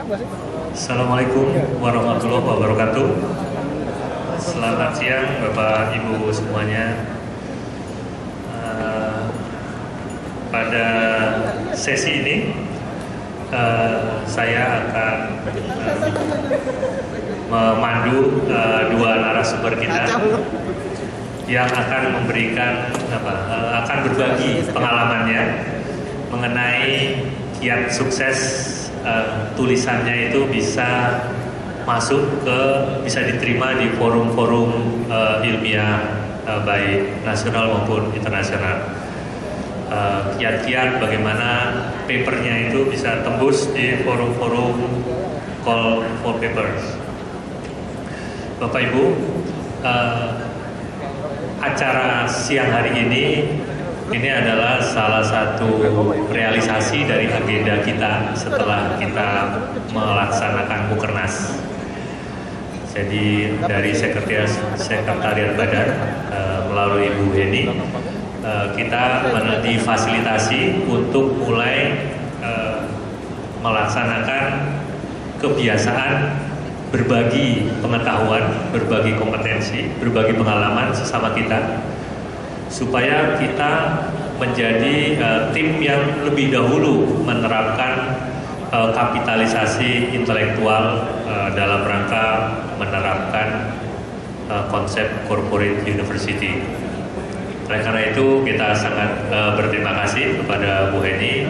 Assalamualaikum warahmatullahi wabarakatuh. Selamat siang Bapak Ibu semuanya. Pada sesi ini saya akan memandu dua narasumber kita yang akan memberikan akan berbagi pengalamannya mengenai kiat sukses tulisannya itu bisa bisa diterima di forum-forum ilmiah baik nasional maupun internasional. Kiat-kiat bagaimana papernya itu bisa tembus di forum-forum call for papers. Bapak Ibu, acara siang hari ini adalah salah satu realisasi dari agenda kita setelah kita melaksanakan Mukernas. Jadi dari Sekretariat Badan melalui Bu Heni, kita difasilitasi untuk mulai melaksanakan kebiasaan berbagi pengetahuan, berbagi kompetensi, berbagi pengalaman sesama kita, supaya kita menjadi tim yang lebih dahulu menerapkan kapitalisasi intelektual dalam rangka menerapkan konsep corporate university. Oleh karena itu kita sangat berterima kasih kepada Bu Heni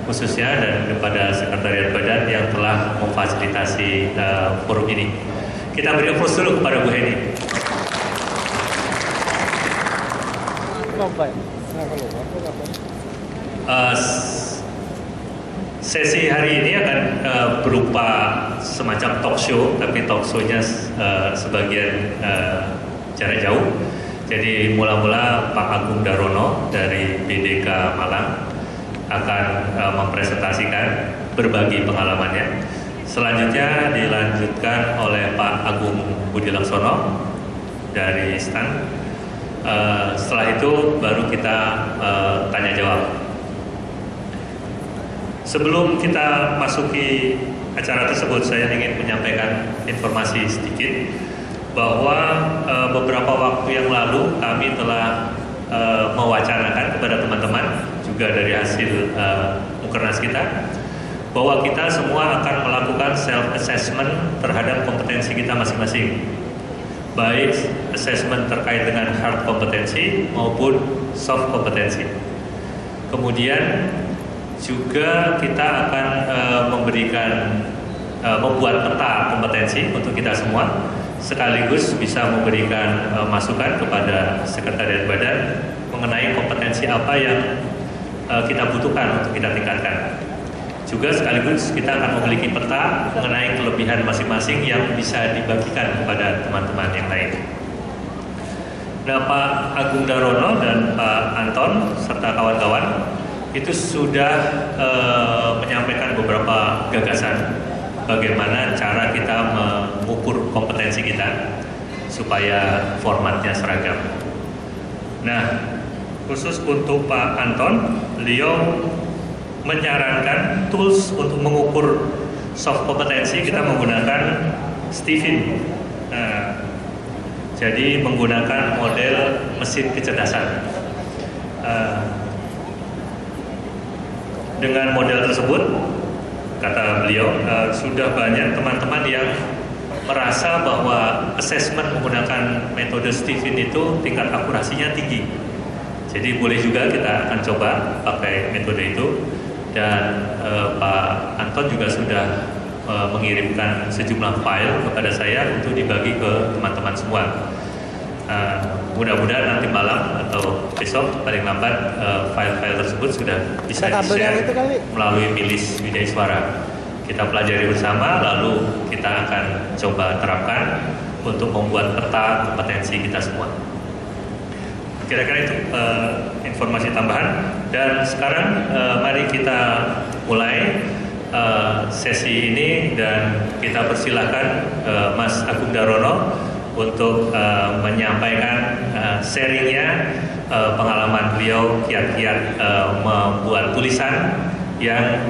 khususnya dan kepada Sekretariat Badan yang telah memfasilitasi forum ini. Kita beri aplaus dulu kepada Bu Heni. Sesi hari ini akan berupa semacam talk show, tapi talk show-nya sebagian jarak jauh. Jadi mula-mula Pak Agung Darono dari BDK Malang akan mempresentasikan berbagi pengalamannya. Selanjutnya dilanjutkan oleh Pak Agung Budi Laksono dari STAN. Setelah itu baru kita tanya jawab. Sebelum kita masuki acara tersebut, saya ingin menyampaikan informasi sedikit bahwa beberapa waktu yang lalu kami telah mewacanakan kepada teman-teman juga dari hasil Mukernas kita bahwa kita semua akan melakukan self-assessment terhadap kompetensi kita masing-masing, baik assessment terkait dengan hard kompetensi maupun soft kompetensi. Kemudian juga kita akan membuat peta kompetensi untuk kita semua, sekaligus bisa memberikan masukan kepada Sekretariat Badan mengenai kompetensi apa yang kita butuhkan untuk kita tingkatkan. Juga sekaligus kita akan memiliki peta mengenai kelebihan masing-masing yang bisa dibagikan kepada teman-teman yang lain. Nah, Pak Agung Darono dan Pak Anton serta kawan-kawan itu sudah menyampaikan beberapa gagasan bagaimana cara kita mengukur kompetensi kita supaya formatnya seragam. Nah, khusus untuk Pak Anton, beliau menyarankan tools untuk mengukur soft kompetensi kita menggunakan Stephen. Nah, jadi menggunakan model mesin kecerdasan. Dengan model tersebut, kata beliau, sudah banyak teman-teman yang merasa bahwa assessment menggunakan metode Stephen itu tingkat akurasinya tinggi. Jadi boleh juga kita akan coba pakai metode itu. Dan Pak Anton juga sudah mengirimkan sejumlah file kepada saya untuk dibagi ke teman-teman semua. Mudah-mudahan nanti malam atau besok paling lambat file-file tersebut sudah bisa di-share melalui Milis Widya Iswara. Kita pelajari bersama, lalu kita akan coba terapkan untuk membuat peta kompetensi kita semua. Kira-kira itu informasi tambahan. Dan sekarang mari kita mulai sesi ini dan kita persilahkan Mas Agung Darono untuk menyampaikan sharingnya pengalaman beliau kiat-kiat membuat tulisan yang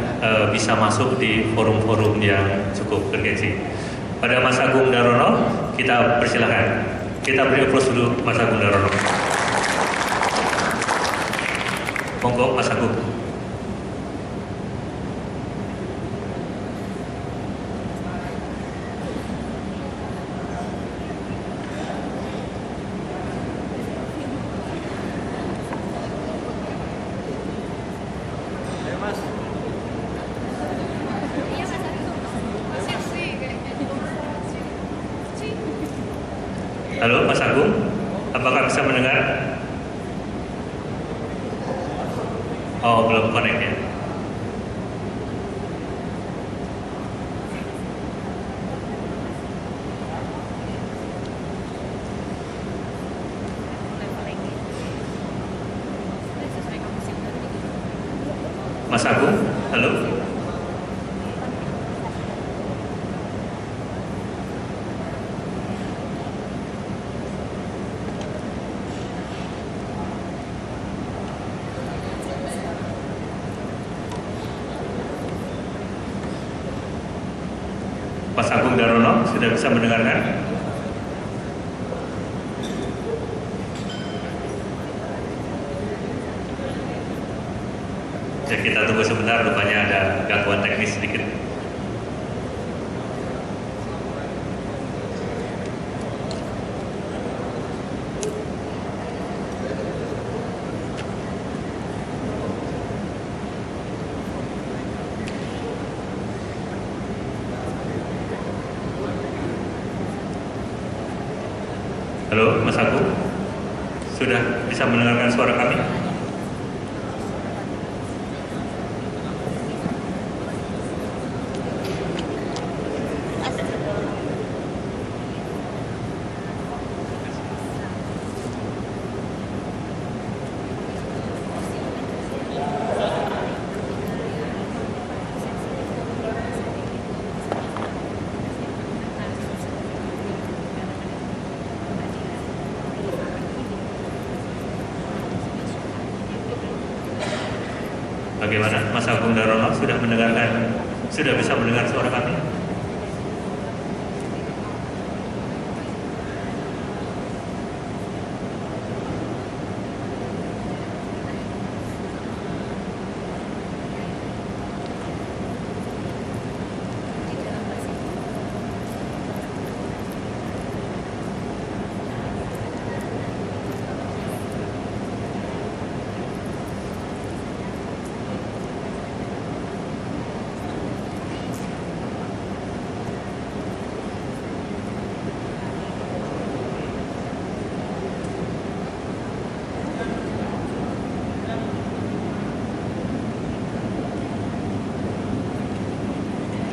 bisa masuk di forum-forum yang cukup bergengsi. Pada Mas Agung Darono, kita persilahkan. Kita beri aplaus dulu Mas Agung Darono. Monggo Mas Agung. Halo Mas Agung, apakah bisa mendengar? Oh, belum connect ya. Mas Agung, halo. Mas Agung Darono sudah bisa mendengarkan? Ya, kita tunggu sebentar, rupanya ada gangguan teknis sedikit. Halo Mas Agung, sudah bisa mendengarkan suara kami? Bagaimana Mas Agung Darono, sudah bisa mendengar suara kami?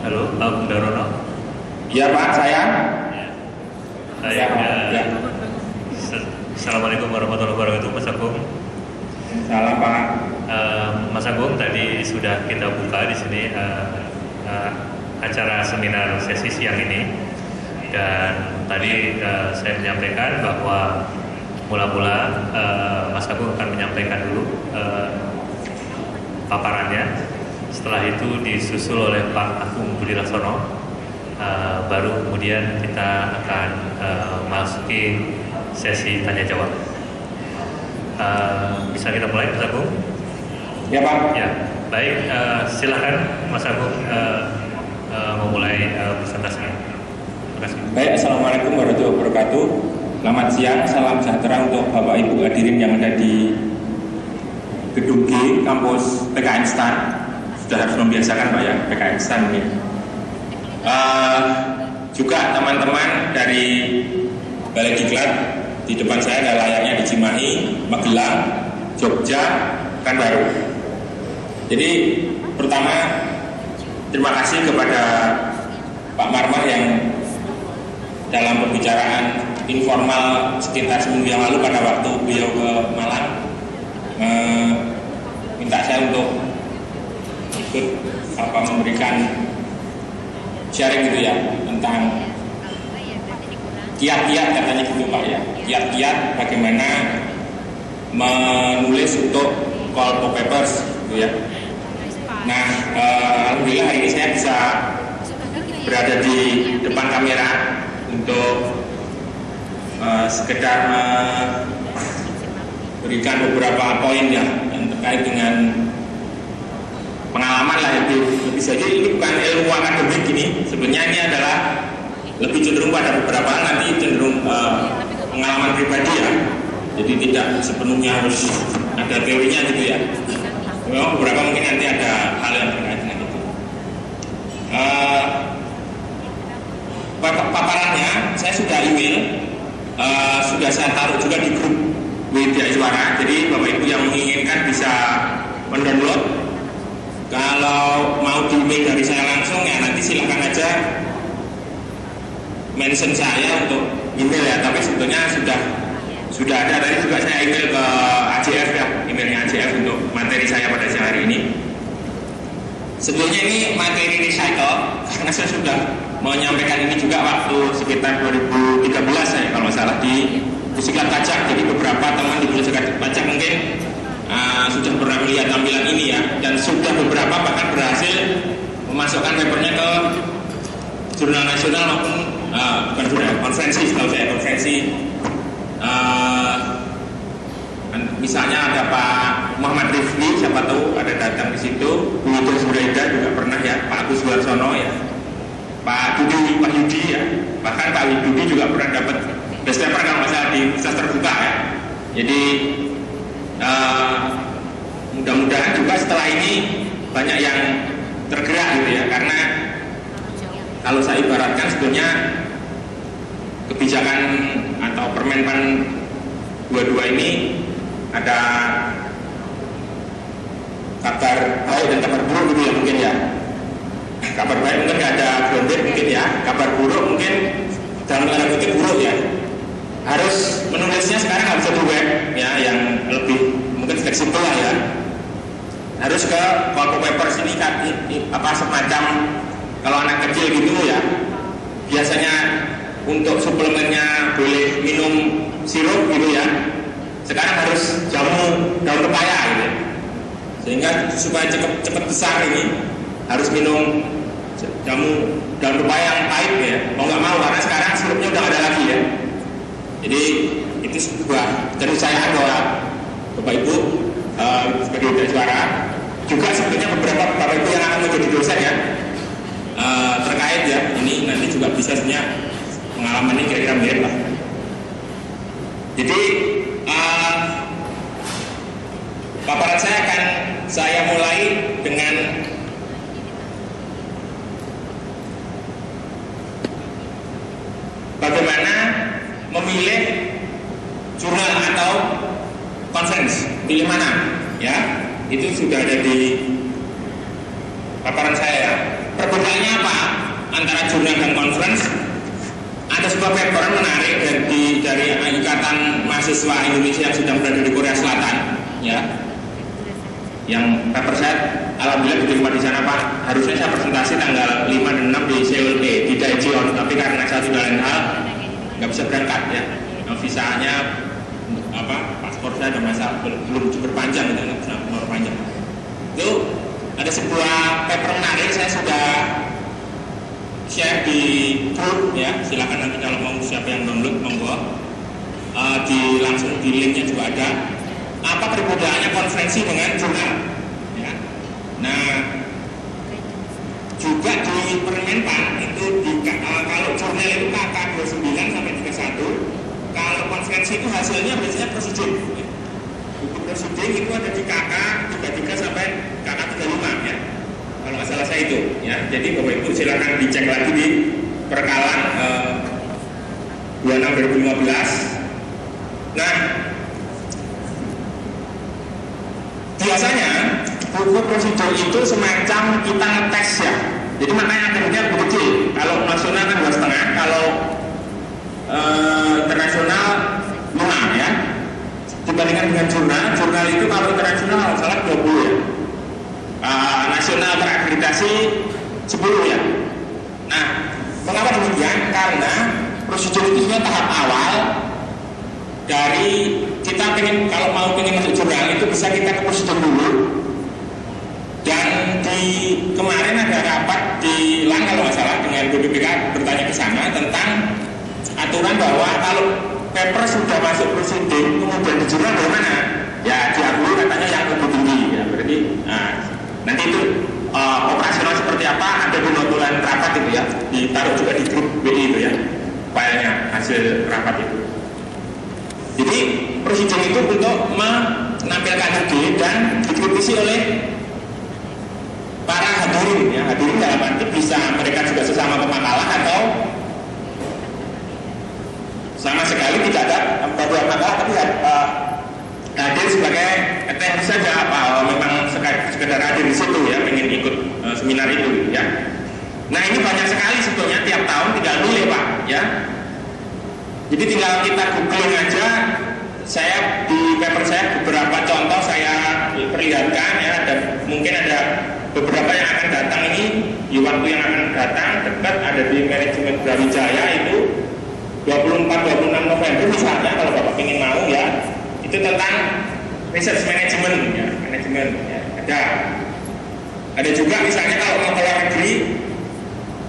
Halo, Pak Agung Darono. Iya Pak, saya. Ya. Assalamualaikum warahmatullahi wabarakatuh, Mas Agung. Salam Pak. Mas Agung, tadi sudah kita buka di sini acara seminar sesi siang ini, dan tadi saya menyampaikan bahwa mula-mula Mas Agung akan menyampaikan dulu paparannya. Setelah itu disusul oleh Pak Agung Budi Laksono, baru kemudian kita akan masuki sesi tanya jawab. Bisa kita mulai, Mas Agung? Ya Pak. Ya, baik. Silakan Mas Agung memulai presentasinya. Terima kasih. Baik, Assalamualaikum warahmatullahi wabarakatuh. Selamat siang, salam sejahtera untuk Bapak Ibu hadirin yang ada di Gedung G, kampus PKN STAN. Sudah harus membiasakan Pak ya, PKN STAN ini. Juga teman-teman dari Balai Diklat, di depan saya ada layarnya di Cimahi, Magelang, Jogja, Pekanbaru. Jadi pertama terima kasih kepada Pak Marmar yang dalam pembicaraan informal sekitar seminggu yang lalu pada waktu beliau ke Malang minta saya untuk ikut memberikan sharing gitu ya tentang kiat-kiat katanya gitu Pak ya, kiat-kiat bagaimana menulis untuk call to papers gitu ya. Nah, alhamdulillah hari ini saya bisa berada di depan kamera untuk sekedar berikan beberapa poin ya yang terkait dengan pengalaman lah, itu lebih saja ini bukan ilmu akademik ini, sebenarnya ini adalah lebih cenderung pada beberapa hal, nanti cenderung pengalaman pribadi ya, jadi tidak sepenuhnya harus ada teorinya gitu ya. Memang beberapa mungkin nanti ada hal yang terkait dengan itu. Paparannya saya sudah email, sudah saya taruh juga di grup Widya Iswara, jadi Bapak Ibu yang menginginkan bisa mendownload. Kalau mau di email dari saya langsung ya nanti silakan aja mention saya untuk email ya, tapi sebetulnya sudah ada. Tadi juga saya email ke AJF ya, emailnya AJF untuk materi saya pada siang hari ini. Sebetulnya ini materi recycle karena saya sudah menyampaikan ini juga waktu sekitar 2013 saya kalau nggak salah di Pusiklat Pajak. Jadi beberapa teman di Pusiklat Pajak mungkin sudah pernah melihat tampilan ini ya, dan sudah beberapa bahkan berhasil memasukkan papernya ke jurnal nasional maupun bukan jurnal, konferensi, setahu saya konferensi. Misalnya ada Pak Muhammad Rifki, siapa tahu ada datang di situ, Bu Widya Suraida juga pernah ya, Pak Agus Warsono ya, Pak Yudi ya, bahkan Pak Yudi juga pernah dapat best paper kalau masalah di universitas terbuka ya. Jadi mudah-mudahan juga setelah ini banyak yang tergerak gitu ya, karena kalau saya ibaratkan sebetulnya kebijakan atau Permenpan 22 ini ada kabar baik dan kabar buruk gitu ya mungkin ya. Kabar baik mungkin nggak ada blondir mungkin ya, kabar buruk mungkin dalam tanda kutip buruk ya, harus menulisnya sekarang nggak bisa di web ya, yang lebih mungkin fleksibel lah ya, harus ke wallpaper paper sini kan, apa semacam kalau anak kecil gitu ya, biasanya untuk suplemennya boleh minum sirup gitu ya, sekarang harus jamu daun pepaya gitu, sehingga supaya cepat besar ini harus minum jamu daun pepaya yang pahit ya, mau nggak mau karena sekarang sirupnya udah ada lagi ya. Jadi itu sebuah keniscayaan bahwa Bapak Ibu sebagai Widya Iswara juga sebetulnya beberapa Bapak Ibu yang akan menjadi dosen ya terkait ya ini nanti juga bisa sebenarnya pengalaman ini kira-kira mirip lah. Jadi paparan saya mulai dengan bagaimana memilih jurnal atau conference, pilih mana ya, itu sudah ada di paparan saya. Perbedaannya apa antara jurnal dan conference? Ada sebuah paper menarik dari Ikatan Mahasiswa Indonesia yang sedang berada di Korea Selatan ya, yang paper saya alhamdulillah diterima di sana Pak. Harusnya saya presentasi tanggal 5 dan 6 di Seoul di Daejeon, tapi karena saya sudah lain hal nggak bisa berangkat ya, visanya paspor saya ada masalah, belum berpanjang gitu, nggak bisa memperpanjang. Itu ada sebuah paper menarik, saya sudah share di grup ya, silakan nanti kalau mau siapa yang download monggo, langsung di linknya juga ada. Apa perbedaannya konferensi dengan jurnal ya. Nah juga di Permenpan itu kalau jurnal itu KK 29 sampai 31, kalau konferensi itu hasilnya biasanya prosedur ya. Buku prosedur itu ada di KK 33 sampai KK 35 ya, kalau nggak salah saya itu ya. Jadi Bapak Ibu silakan dicek lagi di perkalan 26 2015. Nah biasanya buku prosedur itu semacam kita ngetes ya, jadi makanya akhirnya buku kecil. Kalau nasional kan 2,5, kalau internasional 5 ya, dibandingkan dengan jurnal itu kalau internasional salah 20 ya, nasional terakreditasi 10 ya. Nah mengapa demikian? Karena prosedur itu sebenarnya tahap awal dari kita pengen, kalau mau pengen masuk jurnal itu bisa kita ke prosedur dulu, Dan di kemarin ada rapat di LAN kalau nggak salah dengan BPPK bertanya ke sana tentang aturan bahwa kalau paper sudah masuk proceeding kemudian dijual dari mana? Ya diakui katanya yang lebih tinggi ya. Berarti nanti itu operasional seperti apa ada di notulen rapat itu ya, ditaruh juga di grup WI itu ya, filenya hasil rapat itu. Jadi prosedur itu untuk menampilkan ide dan dikritisi oleh para hadirin ya. Hadirin dalam arti bisa mereka juga sesama pemakalah atau sama sekali tidak ada pembuat makalah tapi hadir sebagai attendee saja, memang sekedar hadir di situ ya, pengen ikut seminar itu ya. Nah ini banyak sekali sebetulnya, tiap tahun tinggal milih Pak ya. Jadi tinggal kita googling aja. Saya di paper saya beberapa contoh saya perlihatkan ya, dan mungkin ada beberapa yang akan datang ini di waktu yang akan datang dekat, ada di manajemen Brawijaya itu 24-26 November misalnya kalau Bapak ingin mau ya, itu tentang research management ya, manajemen ya, ada juga misalnya kalau mau keluar negeri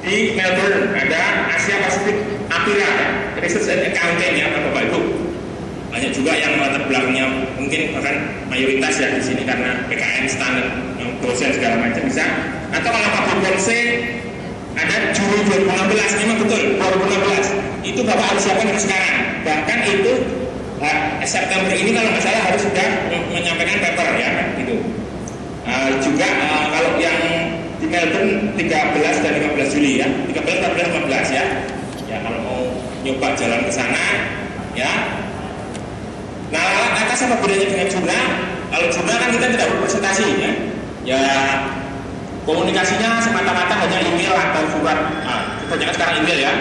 di Melbourne ada Asia Pacific APIRA ya, research and accounting ya Bapak Ibu. Banyak juga yang latar belakangnya mungkin bahkan mayoritas ya di sini karena PKN standar yang dosen segala macam bisa. Atau kalau Pak Polse ada Juli 2016, memang betul 2016 itu Bapak harus siapkan dari sekarang. Bahkan itu September ini kalau nggak salah harus sudah menyampaikan paper ya gitu. Juga kalau yang di Melbourne 13 dan 15 Juli ya, 13, 14, 15 ya. Ya kalau mau nyoba jalan ke sana ya. Nah, atas apa bedanya dengan jurnal? Kalau jurnal kan kita tidak berpresentasi ya. Ya komunikasinya semata-mata hanya email atau surat. Kebanyakan sekarang email ya.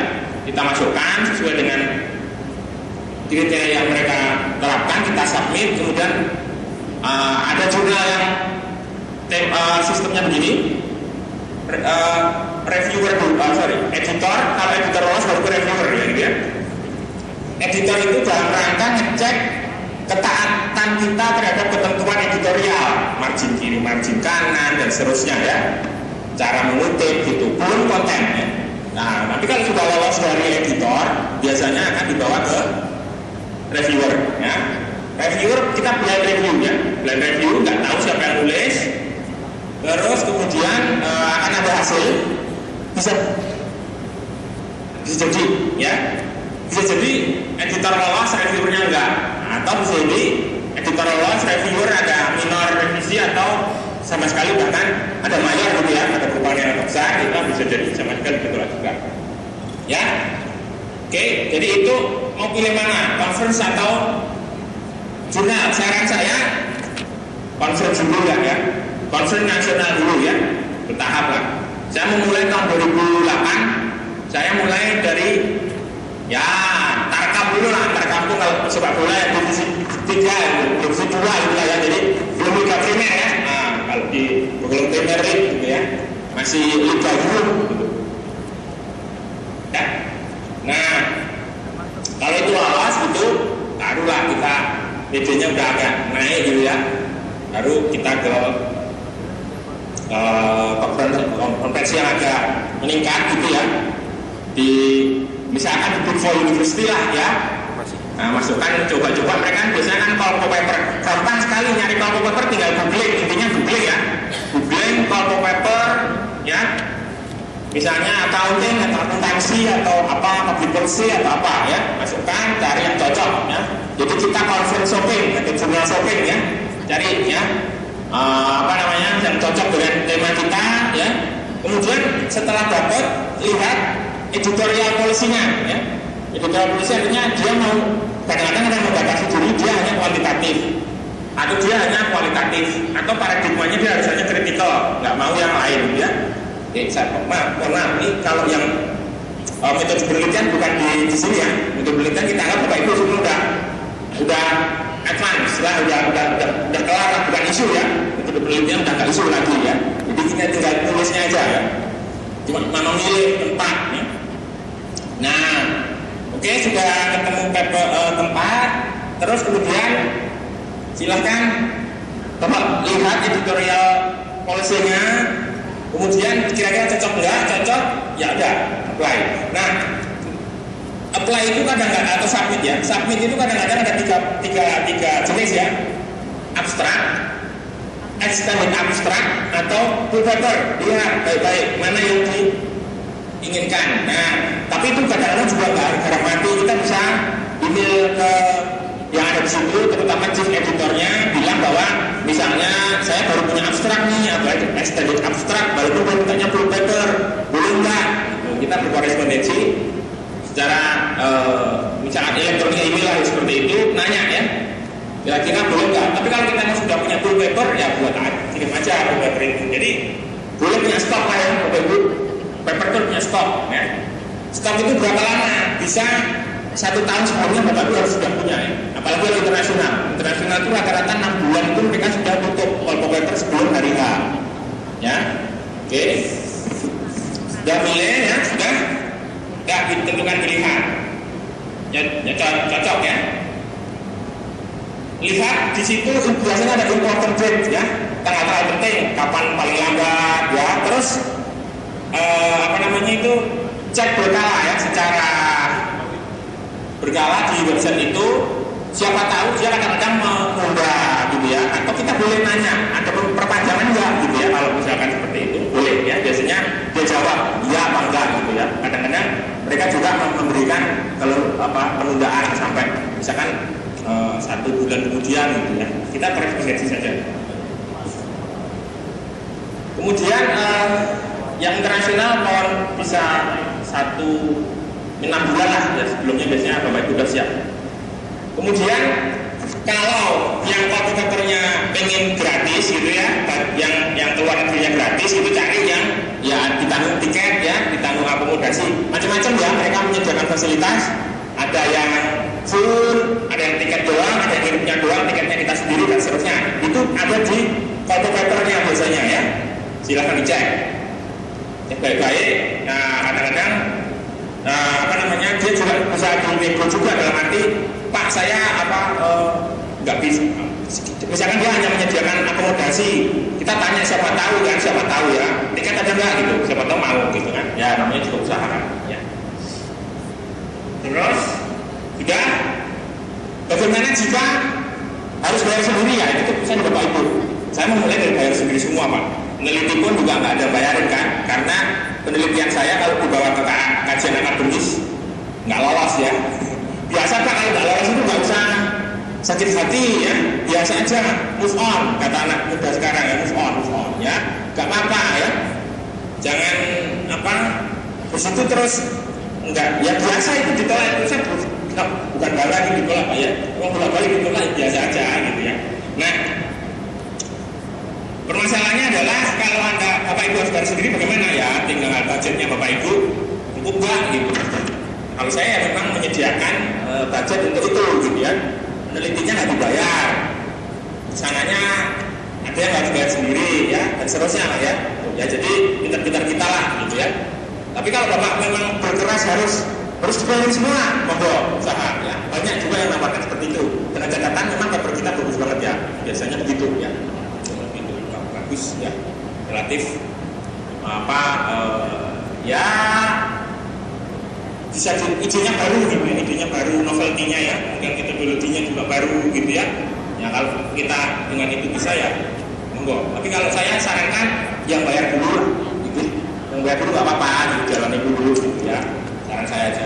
Kita masukkan sesuai dengan kriteria yang mereka terapkan, kita submit. Kemudian ada jurnal yang sistemnya begini. Reviewer editor. Kalau editor lolos baru ke reviewer ya gitu ya. Editor itu dalam rangka ngecek ketaatan kita terhadap ketentuan editorial, margin kiri, margin kanan dan seterusnya ya, cara mengutip gitu, belum konten ya. Nah, tapi kalau sudah lolos dari editor, biasanya akan dibawa ke reviewer ya. Reviewer kita blind review ya, blind review nggak tahu siapa yang nulis, terus kemudian akan ada hasil, bisa jadi ya. Bisa jadi editor lolos, reviewernya enggak, atau bisa jadi editor lolos, reviewer ada minor revisi atau sama sekali bahkan ada mayor gitu ya, ada perubahan yang besar, itu bisa jadi sama sekali ditolak juga. Ya, oke, jadi itu mau pilih mana, conference atau jurnal? Saran saya conference dulu ya, conference nasional dulu ya, bertahap lah. Saya memulai tahun 2008, saya mulai dari ya, tarkam dulu lah, tarkam itu kalau sepak bola ya divisi 3, divisi 2 gitu lah ya, jadi belum liga primer ya. Nah, kalau di belum Premier League gitu ya, masih liga dulu gitu. Ya. Nah, kalau itu lolos gitu, barulah kita PD-nya udah agak naik gitu ya, baru kita ke konferensi yang agak meningkat gitu ya, di misalkan di Big Four University lah ya. Nah, masukkan coba-coba mereka kan biasanya kan call for paper, gampang sekali nyari call for paper, tinggal googling, intinya googling ya, googling call for paper ya, misalnya accounting atau akuntansi atau apa, public policy atau apa ya, masukkan, cari yang cocok ya. Jadi kita conference shopping atau jurnal shopping ya, cari ya yang cocok dengan tema kita ya. Kemudian setelah dapat, lihat editorial polisinya ya. Editorial polisi artinya dia mau, kadang-kadang ada membatasi diri, dia hanya kuantitatif atau dia hanya kualitatif, atau paradigmanya dia harus hanya kritikal, nggak mau yang lain ya. Saya maaf, ini kalau yang metode penelitian bukan di sini ya. Metode penelitian kita anggap Bapak Ibu semua udah advance lah, udah kelar lah, bukan isu ya. Metode penelitian udah nggak isu lagi ya. Jadi kita tinggal tulisnya aja ya. Cuma memilih tempat ya. Nah, oke, sudah ketemu tempat, terus kemudian silahkan Bapak lihat editorial polisinya, kemudian kira-kira cocok nggak, cocok, ya udah apply. Nah, apply itu kadang-kadang atau submit ya, submit itu kadang-kadang ada tiga jenis ya, abstrak, extended abstrak, atau full paper. Lihat baik-baik mana yang diinginkan. Nah, tapi itu kadang-kadang juga nggak harus mati. Kita bisa email ke yang ada di situ, terutama chief editornya, bilang bahwa misalnya saya baru punya abstrak nih, atau extended abstrak, baru mintanya full paper, boleh nggak? Kita berkorespondensi secara misalnya elektronik email lah seperti itu, nanya ya, kira-kira boleh nggak? Tapi kalau kita sudah punya full paper, ya buat aja, kirim aja full paper itu. Jadi boleh punya stok lah ya, Bapak Ibu. Paper itu punya stok ya. Stok itu berapa lama? Bisa 1 tahun sebelumnya Bapak Ibu harus sudah punya ya. Apalagi yang internasional. Internasional itu rata-rata 6 bulan pun mereka sudah tutup wallpaper paper sebelum hari H. Ya, oke. Sudah milih ya, sudah ditentukan pilihan. Ya, cocok ya. Lihat di situ biasanya ada important date ya, tanggal-tanggal penting, kapan paling lambat ya. Terus cek berkala ya, secara berkala di website itu. Siapa tahu dia kadang-kadang menunda gitu ya, atau kita boleh nanya ada perpanjangan enggak gitu ya. Kalau misalkan seperti itu boleh ya, biasanya dia jawab iya apa enggak gitu ya. Kadang-kadang mereka juga memberikan kalau penundaan sampai misalkan 1 bulan kemudian gitu ya. Kita korespondensi saja. Kemudian yang internasional mohon bisa 6 bulan lah ya, sebelumnya biasanya Bapak Ibu sudah siap. Kemudian kalau yang koordinatornya pengen gratis gitu ya, yang keluar negerinya gratis itu cari yang ya ditanggung tiket ya, ditanggung akomodasi, macam-macam ya. Mereka menyediakan fasilitas, ada yang full, ada yang tiket doang, ada yang ngirimnya doang, tiketnya kita sendiri dan seterusnya. Itu ada di koordinatornya biasanya ya. Silahkan dicek. Cek baik-baik. Nah, kadang-kadang dia juga bisa dinego juga dalam arti Pak saya nggak bisa, misalkan dia hanya menyediakan akomodasi, kita tanya siapa tahu ya tiket ada nggak gitu, siapa tahu mau gitu kan ya, namanya juga usaha ya. Terus sudah, bagaimana jika harus bayar sendiri ya, itu keputusan Bapak Ibu. Saya memulai dari bayar sendiri semua Pak, peneliti pun juga nggak ada bayarin kan, karena penelitian saya kalau dibawa ke kajian akademis nggak lolos ya. Biasa Pak, kalau nggak lolos itu nggak usah sakit hati ya, biasa aja, move on, kata anak muda sekarang ya, move on ya, nggak apa-apa ya, jangan bersitu terus enggak, ya biasa itu ditolak itu saya bukan bangga gitu ditolak Pak ya, bolak-balik ditolak biasa aja gitu ya. Nah, permasalahannya adalah kalau Anda Bapak Ibu harus bayar sendiri bagaimana ya, tinggal budgetnya Bapak Ibu cukup nggak gitu. Kalau saya memang menyediakan budget untuk itu gitu ya, penelitinya nggak dibayar, sananya ada yang harus bayar sendiri ya, dan seterusnya lah ya. Ya jadi pintar-pintar kita lah gitu ya. Tapi kalau Bapak memang berkeras harus dibayar semua, monggo usaha ya. Banyak juga yang nawarkan seperti itu. Dengan catatan memang paper kita bagus banget ya, biasanya begitu ya. Begitu bagus ya, relatif ya. Bisa idenya baru gitu ya, idenya baru, novelty-nya ya, mungkin metodologinya juga baru gitu ya. Ya kalau kita dengan itu bisa ya, monggo. Tapi kalau saya sarankan yang bayar dulu gitu. Yang bayar dulu nggak apa-apa, gitu, jalani dulu gitu ya. Saran saya aja.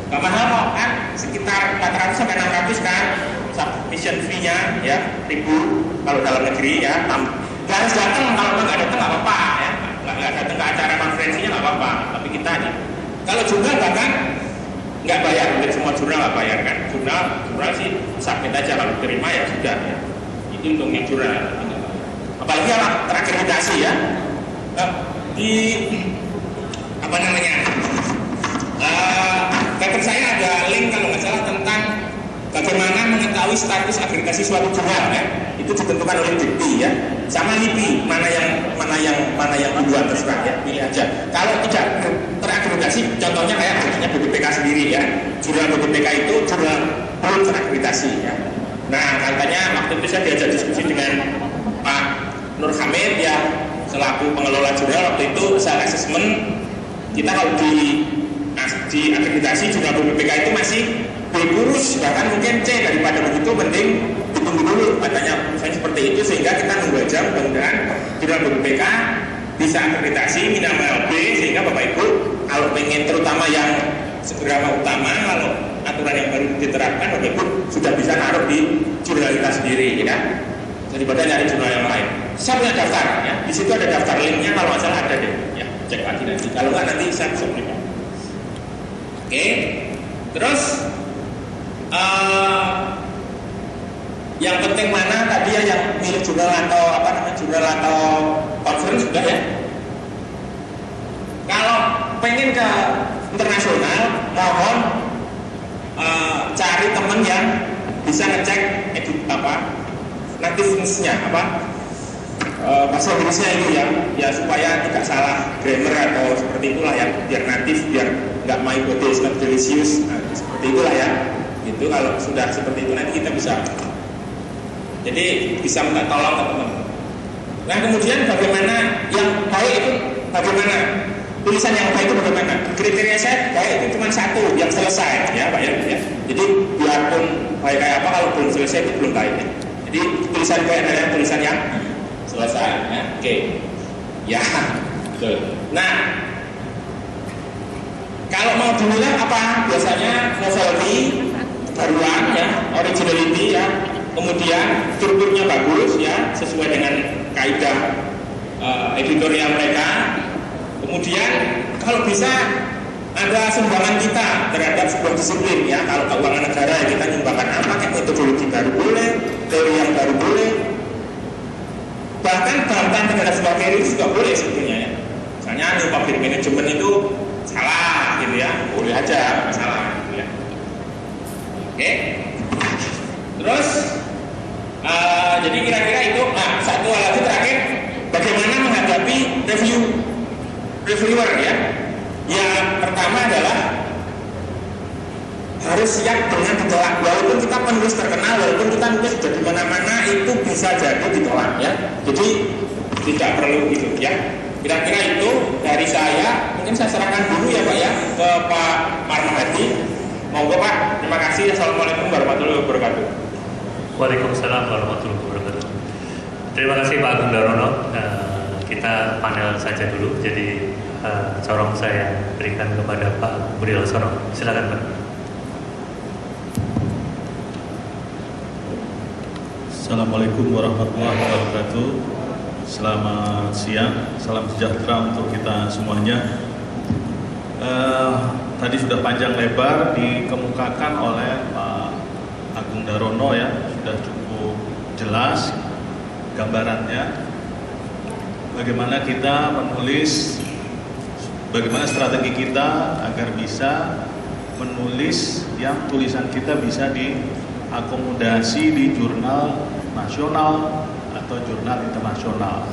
Nggak mahal kok kan, sekitar 400 sampai 600 kan submission fee-nya ya, 1.000 kalau dalam negeri ya. Nggak harus datang, kalau nggak datang nggak apa-apa ya. Nggak datang ke acara konferensinya nggak apa-apa, tapi kita aja. Kalau jurnal bahkan nggak bayar, untuk semua jurnal nggak bayar kan. Jurnal sih submit aja, kalau terima ya sudah ya. Itu untuk yang jurnal. Apalagi yang terakreditasi ya. Paper saya ada link kalau nggak salah tentang bagaimana mengetahui status akreditasi suatu jurnal ya. Itu ditentukan oleh DIKTI ya. Sama LIPI, mana yang duluan terserah ya, pilih aja. Kalau tidak terakreditasi, contohnya kayak BPPK sendiri ya. Jurnal BPPK itu jurnal belum terakreditasi ya. Nah, katanya waktu itu saya diajak diskusi dengan Pak Nur Hamid ya, selaku pengelola jurnal waktu itu self assessment kita kalau di akreditasi jurnal BPK itu masih B kurus, bahkan mungkin C, daripada begitu mending ditunggu dulu katanya misalnya seperti itu, sehingga kita nunggu aja mudah-mudahan jurnal BPK bisa akreditasi minimal B, sehingga Bapak Ibu kalau pengen terutama yang segera utama, kalau aturan yang baru diterapkan Bapak Ibu sudah bisa naruh di jurnal kita sendiri ya, daripada nyari jurnal yang lain. Saya punya daftar ya, di situ ada daftar linknya, kalau nggak salah ada deh ya, cek lagi nanti, kalau nggak nanti saya bisa berikan. Oke, terus yang penting mana tadi ya, yang milik jurnal atau apa namanya, jurnal atau conference sudah ya. Kalau pengen ke internasional, mohon cari teman yang bisa ngecek nativeness-nya bahasa Inggrisnya itu ya supaya tidak salah grammar atau seperti itulah ya, biar natif, biar nggak my body is not delicious, seperti itulah ya. Itu kalau sudah seperti itu nanti kita bisa, jadi bisa minta tolong ke teman. Nah kemudian bagaimana yang baik itu, bagaimana tulisan yang baik itu, bagaimana kriteria saya baik itu cuma satu, yang selesai ya Pak ya. Jadi biarpun baik kayak apa, kalau belum selesai itu belum baik ya. Jadi tulisan baik adalah tulisan yang selesai ya. Oke ya betul. Nah kalau mau dinilai apa, biasanya novelty, baruan ya, originality ya, kemudian strukturnya bagus ya, sesuai dengan kaidah editorial mereka. Kemudian kalau bisa ada sumbangan kita terhadap sebuah disiplin ya. Kalau keuangan negara ya kita nyumbangkan apa, kayak metodologi baru boleh, teori yang baru boleh, bahkan bantahan terhadap sebuah teori itu juga boleh sebetulnya ya. Misalnya public management itu salah gitu ya, boleh aja, nggak masalah gitu ya. Oke, terus jadi kira-kira itu. Nah satu hal lagi terakhir, bagaimana menghadapi reviewer ya. Yang pertama adalah harus siap dengan ditolak. Walaupun kita penulis terkenal, walaupun kita nulis sudah di mana-mana, itu bisa jadi ditolak ya. Jadi tidak perlu gitu ya. Kira-kira itu dari saya. Mungkin saya serahkan dulu ya Pak ya ke Pak Marmahadi. Monggo Pak. Terima kasih. Assalamualaikum warahmatullahi wabarakatuh. Waalaikumsalam warahmatullahi wabarakatuh. Terima kasih Pak Agung Darono. Kita panel saja dulu. Jadi corong saya berikan kepada Pak Budi Lasono. Silakan Pak. Assalamualaikum warahmatullahi wabarakatuh. Selamat siang, salam sejahtera untuk kita semuanya. Tadi sudah panjang lebar dikemukakan oleh Pak Agung Darono ya, sudah cukup jelas gambarannya. Bagaimana kita menulis, bagaimana strategi kita agar bisa menulis yang tulisan kita bisa diakomodasi di jurnal nasional atau jurnal internasional.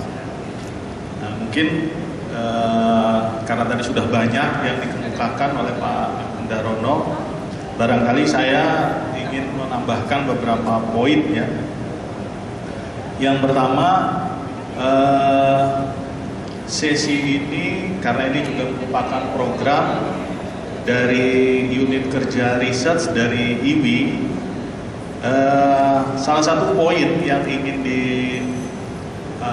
Nah, mungkin karena tadi sudah banyak yang dikemukakan oleh Pak Agung Darono, barangkali saya ingin menambahkan beberapa poin ya. Yang pertama, sesi ini karena ini juga merupakan program dari unit kerja research dari IWI, salah satu poin yang ingin dimunculkan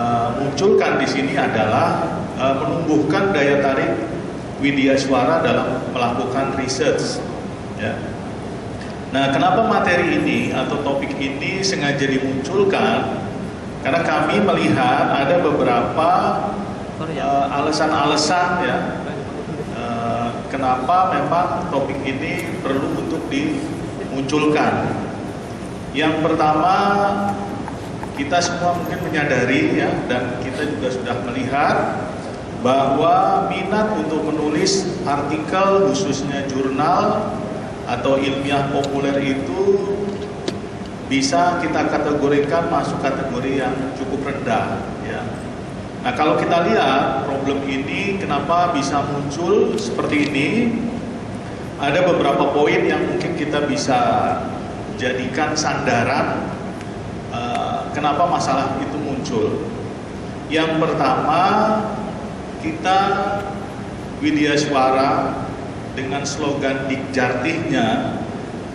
di sini adalah menumbuhkan daya tarik widya suara dalam melakukan research. Ya. Nah, kenapa materi ini atau topik ini sengaja dimunculkan? Karena kami melihat ada beberapa alasan-alasan ya, kenapa memang topik ini perlu untuk dimunculkan. Yang pertama, kita semua mungkin menyadari ya, dan kita juga sudah melihat bahwa minat untuk menulis artikel khususnya jurnal atau ilmiah populer itu bisa kita kategorikan masuk kategori yang cukup rendah ya. Nah, kalau kita lihat problem ini kenapa bisa muncul seperti ini, ada beberapa poin yang mungkin kita bisa jadikan sandaran kenapa masalah itu muncul. Yang pertama, kita Widya Suara dengan slogan Dikjartihnya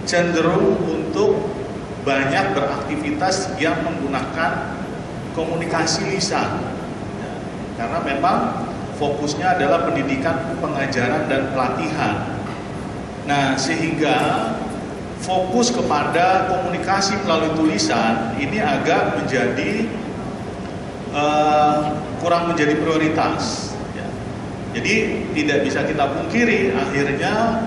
cenderung untuk banyak beraktivitas yang menggunakan komunikasi lisan. Ya, karena memang fokusnya adalah pendidikan, pengajaran, dan pelatihan. Nah, sehingga fokus kepada komunikasi melalui tulisan ini agak menjadi kurang menjadi prioritas. Ya. Jadi tidak bisa kita pungkiri, akhirnya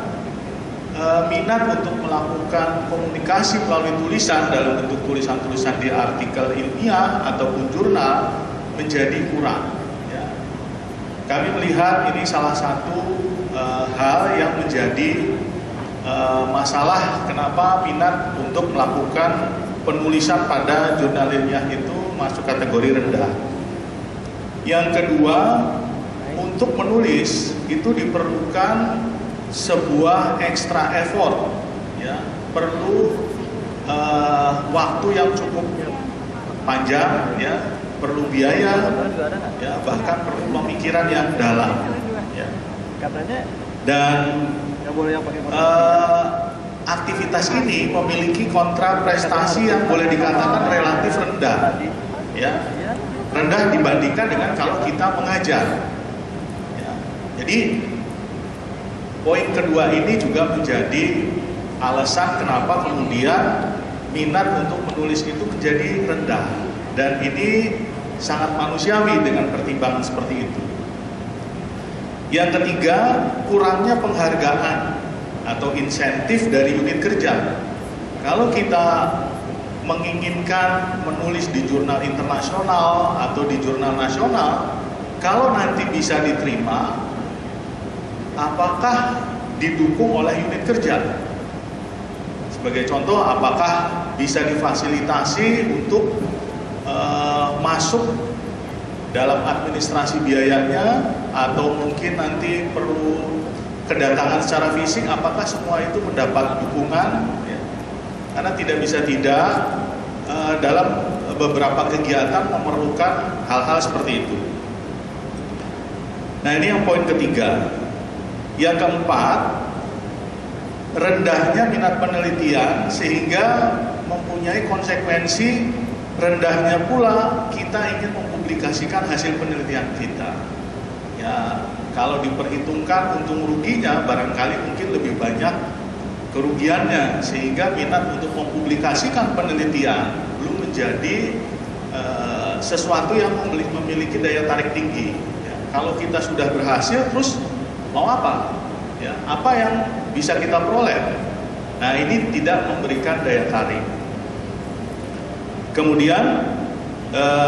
minat untuk melakukan komunikasi melalui tulisan dalam bentuk tulisan-tulisan di artikel ilmiah ataupun jurnal menjadi kurang. Ya. Kami melihat ini salah satu hal yang menjadi masalah kenapa minat untuk melakukan penulisan pada jurnal ilmiah itu masuk kategori rendah. Yang kedua, untuk menulis itu diperlukan sebuah extra effort, ya, perlu waktu yang cukup panjang, ya, perlu biaya, ya, bahkan perlu pemikiran yang dalam, ya. Dan aktivitas ini memiliki kontra prestasi yang boleh dikatakan relatif rendah, ya, rendah dibandingkan dengan kalau kita mengajar. Ya. Jadi poin kedua ini juga menjadi alasan kenapa kemudian minat untuk menulis itu menjadi rendah, dan ini sangat manusiawi dengan pertimbangan seperti itu. Yang ketiga, kurangnya penghargaan atau insentif dari unit kerja. Kalau kita menginginkan menulis di jurnal internasional atau di jurnal nasional, kalau nanti bisa diterima, apakah didukung oleh unit kerja? Sebagai contoh, apakah bisa difasilitasi untuk masuk dalam administrasi biayanya, atau mungkin nanti perlu kedatangan secara fisik, apakah semua itu mendapat dukungan? Ya. Karena tidak bisa tidak dalam beberapa kegiatan memerlukan hal-hal seperti itu. Nah, ini yang poin ketiga. Yang keempat, rendahnya minat penelitian sehingga mempunyai konsekuensi rendahnya pula kita ingin mempublikasikan hasil penelitian kita. Ya, kalau diperhitungkan untung ruginya barangkali mungkin lebih banyak kerugiannya, sehingga minat untuk mempublikasikan penelitian belum menjadi sesuatu yang memiliki daya tarik tinggi. Ya, kalau kita sudah berhasil, terus mau apa? Ya, apa yang bisa kita peroleh? Nah, ini tidak memberikan daya tarik. Kemudian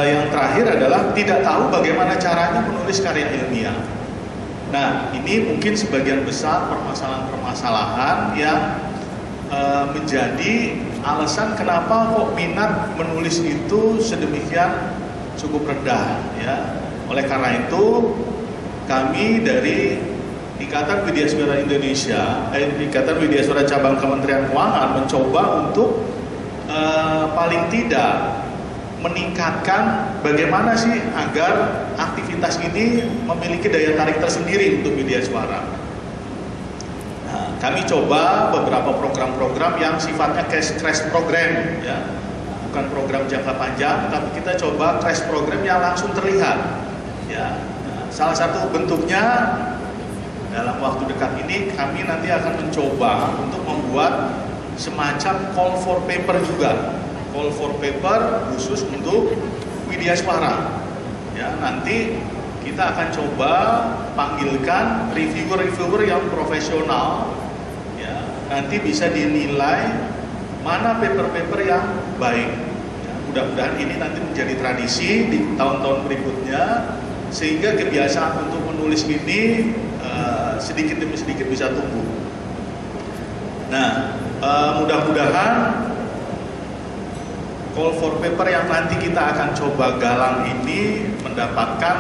yang terakhir adalah tidak tahu bagaimana caranya menulis karya ilmiah. Nah, ini mungkin sebagian besar permasalahan-permasalahan yang menjadi alasan kenapa kok minat menulis itu sedemikian cukup rendah, ya. Oleh karena itu, kami dari Ikatan Widya Suara Indonesia, Ikatan Widya Suara Cabang Kementerian Keuangan mencoba untuk paling tidak meningkatkan bagaimana sih agar aktivitas ini memiliki daya tarik tersendiri untuk Widya Suara. Nah, kami coba beberapa program-program yang sifatnya crash program, ya, bukan program jangka panjang, tapi kita coba crash program yang langsung terlihat. Ya, nah, salah satu bentuknya dalam waktu dekat ini kami nanti akan mencoba untuk membuat semacam call for paper juga. Call for paper khusus untuk Widya Suara. Ya, nanti kita akan coba panggilkan reviewer-reviewer yang profesional. Ya, nanti bisa dinilai mana paper-paper yang baik. Ya, mudah-mudahan ini nanti menjadi tradisi di tahun-tahun berikutnya, sehingga kebiasaan untuk menulis ini sedikit demi sedikit bisa tumbuh. Nah, mudah-mudahan call for paper yang nanti kita akan coba galang ini mendapatkan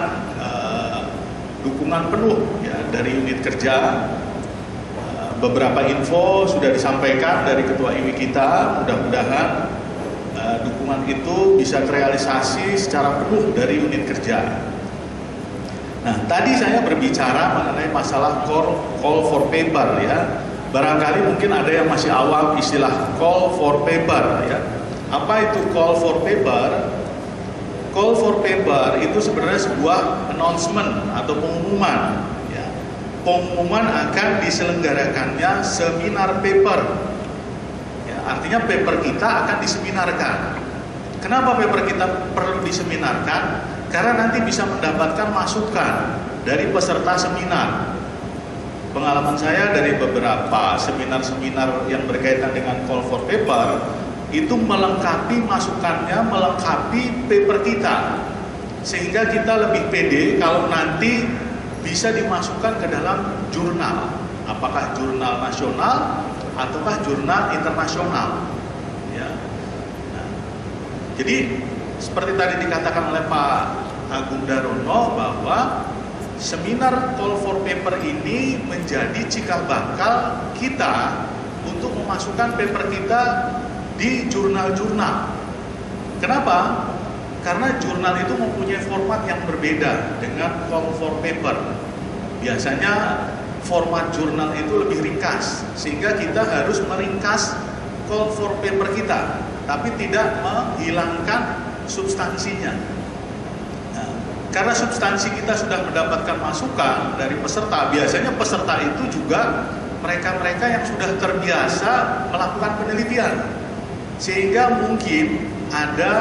dukungan penuh, ya, dari unit kerja. Beberapa info sudah disampaikan dari Ketua IWI kita, mudah-mudahan dukungan itu bisa terrealisasi secara penuh dari unit kerja. Nah, tadi saya berbicara mengenai masalah call for paper ya. Barangkali mungkin ada yang masih awam istilah call for paper ya. Apa itu call for paper? Call for paper itu sebenarnya sebuah announcement atau pengumuman ya. Pengumuman akan diselenggarakannya seminar paper. Ya, artinya paper kita akan diseminarkan. Kenapa paper kita perlu diseminarkan? Karena nanti bisa mendapatkan masukan dari peserta seminar. Pengalaman saya dari beberapa seminar-seminar yang berkaitan dengan call for paper itu melengkapi masukannya, melengkapi paper kita, sehingga kita lebih pede kalau nanti bisa dimasukkan ke dalam jurnal, apakah jurnal nasional ataukah jurnal internasional. Ya. Nah, jadi seperti tadi dikatakan oleh Pak Agung Darono bahwa seminar call for paper ini menjadi cikal bakal kita untuk memasukkan paper kita di jurnal-jurnal. Kenapa? Karena jurnal itu mempunyai format yang berbeda dengan call for paper. Biasanya format jurnal itu lebih ringkas, sehingga kita harus meringkas call for paper kita, tapi tidak menghilangkan substansinya. Nah, karena substansi kita sudah mendapatkan masukan dari peserta, biasanya peserta itu juga mereka-mereka yang sudah terbiasa melakukan penelitian, sehingga mungkin ada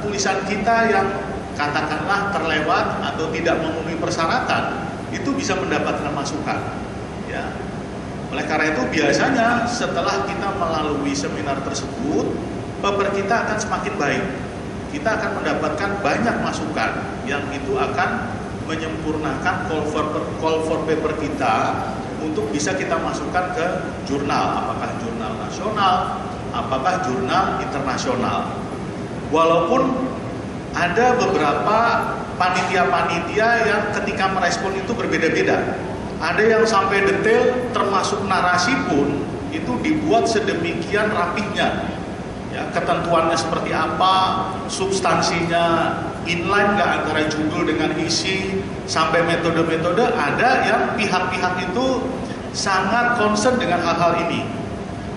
tulisan kita yang katakanlah terlewat atau tidak memenuhi persyaratan, itu bisa mendapatkan masukan. Ya. Oleh karena itu biasanya setelah kita melalui seminar tersebut, paper kita akan semakin baik. Kita akan mendapatkan banyak masukan yang itu akan menyempurnakan call for paper kita untuk bisa kita masukkan ke jurnal, apakah jurnal nasional, apakah jurnal internasional. Walaupun ada beberapa panitia-panitia yang ketika merespon itu berbeda-beda. Ada yang sampai detail, termasuk narasi pun itu dibuat sedemikian rapihnya. Ya, ketentuannya seperti apa, substansinya inline nggak antara judul dengan isi, sampai metode-metode. Ada yang pihak-pihak itu sangat concern dengan hal-hal ini.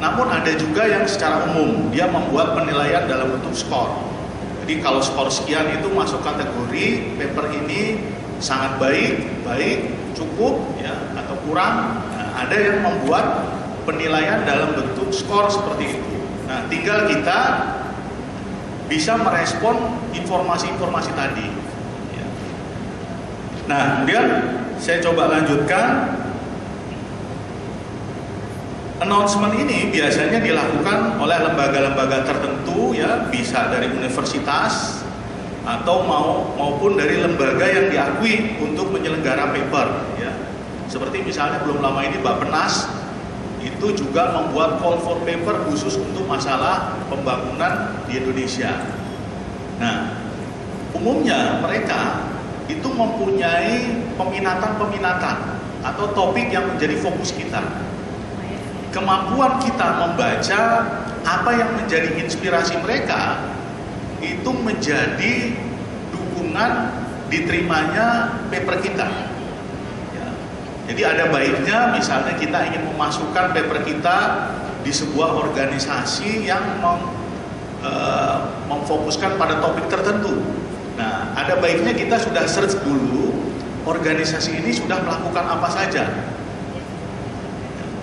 Namun ada juga yang secara umum dia membuat penilaian dalam bentuk skor. Jadi kalau skor sekian itu masuk kategori paper ini sangat baik, cukup, ya, atau kurang. Nah, ada yang membuat penilaian dalam bentuk skor seperti itu. Nah, tinggal kita bisa merespon informasi-informasi tadi. Ya. Nah, kemudian saya coba lanjutkan. Announcement ini biasanya dilakukan oleh lembaga-lembaga tertentu, ya, bisa dari universitas atau maupun dari lembaga yang diakui untuk menyelenggara paper, ya. Seperti misalnya belum lama ini Bappenas itu juga membuat call for paper khusus untuk masalah pembangunan di Indonesia. Nah, umumnya mereka itu mempunyai peminatan-peminatan atau topik yang menjadi fokus kita. Kemampuan kita membaca apa yang menjadi inspirasi mereka itu menjadi dukungan diterimanya paper kita. Ya. Jadi ada baiknya misalnya kita ingin memasukkan paper kita di sebuah organisasi yang memfokuskan pada topik tertentu. Nah, ada baiknya kita sudah search dulu organisasi ini sudah melakukan apa saja.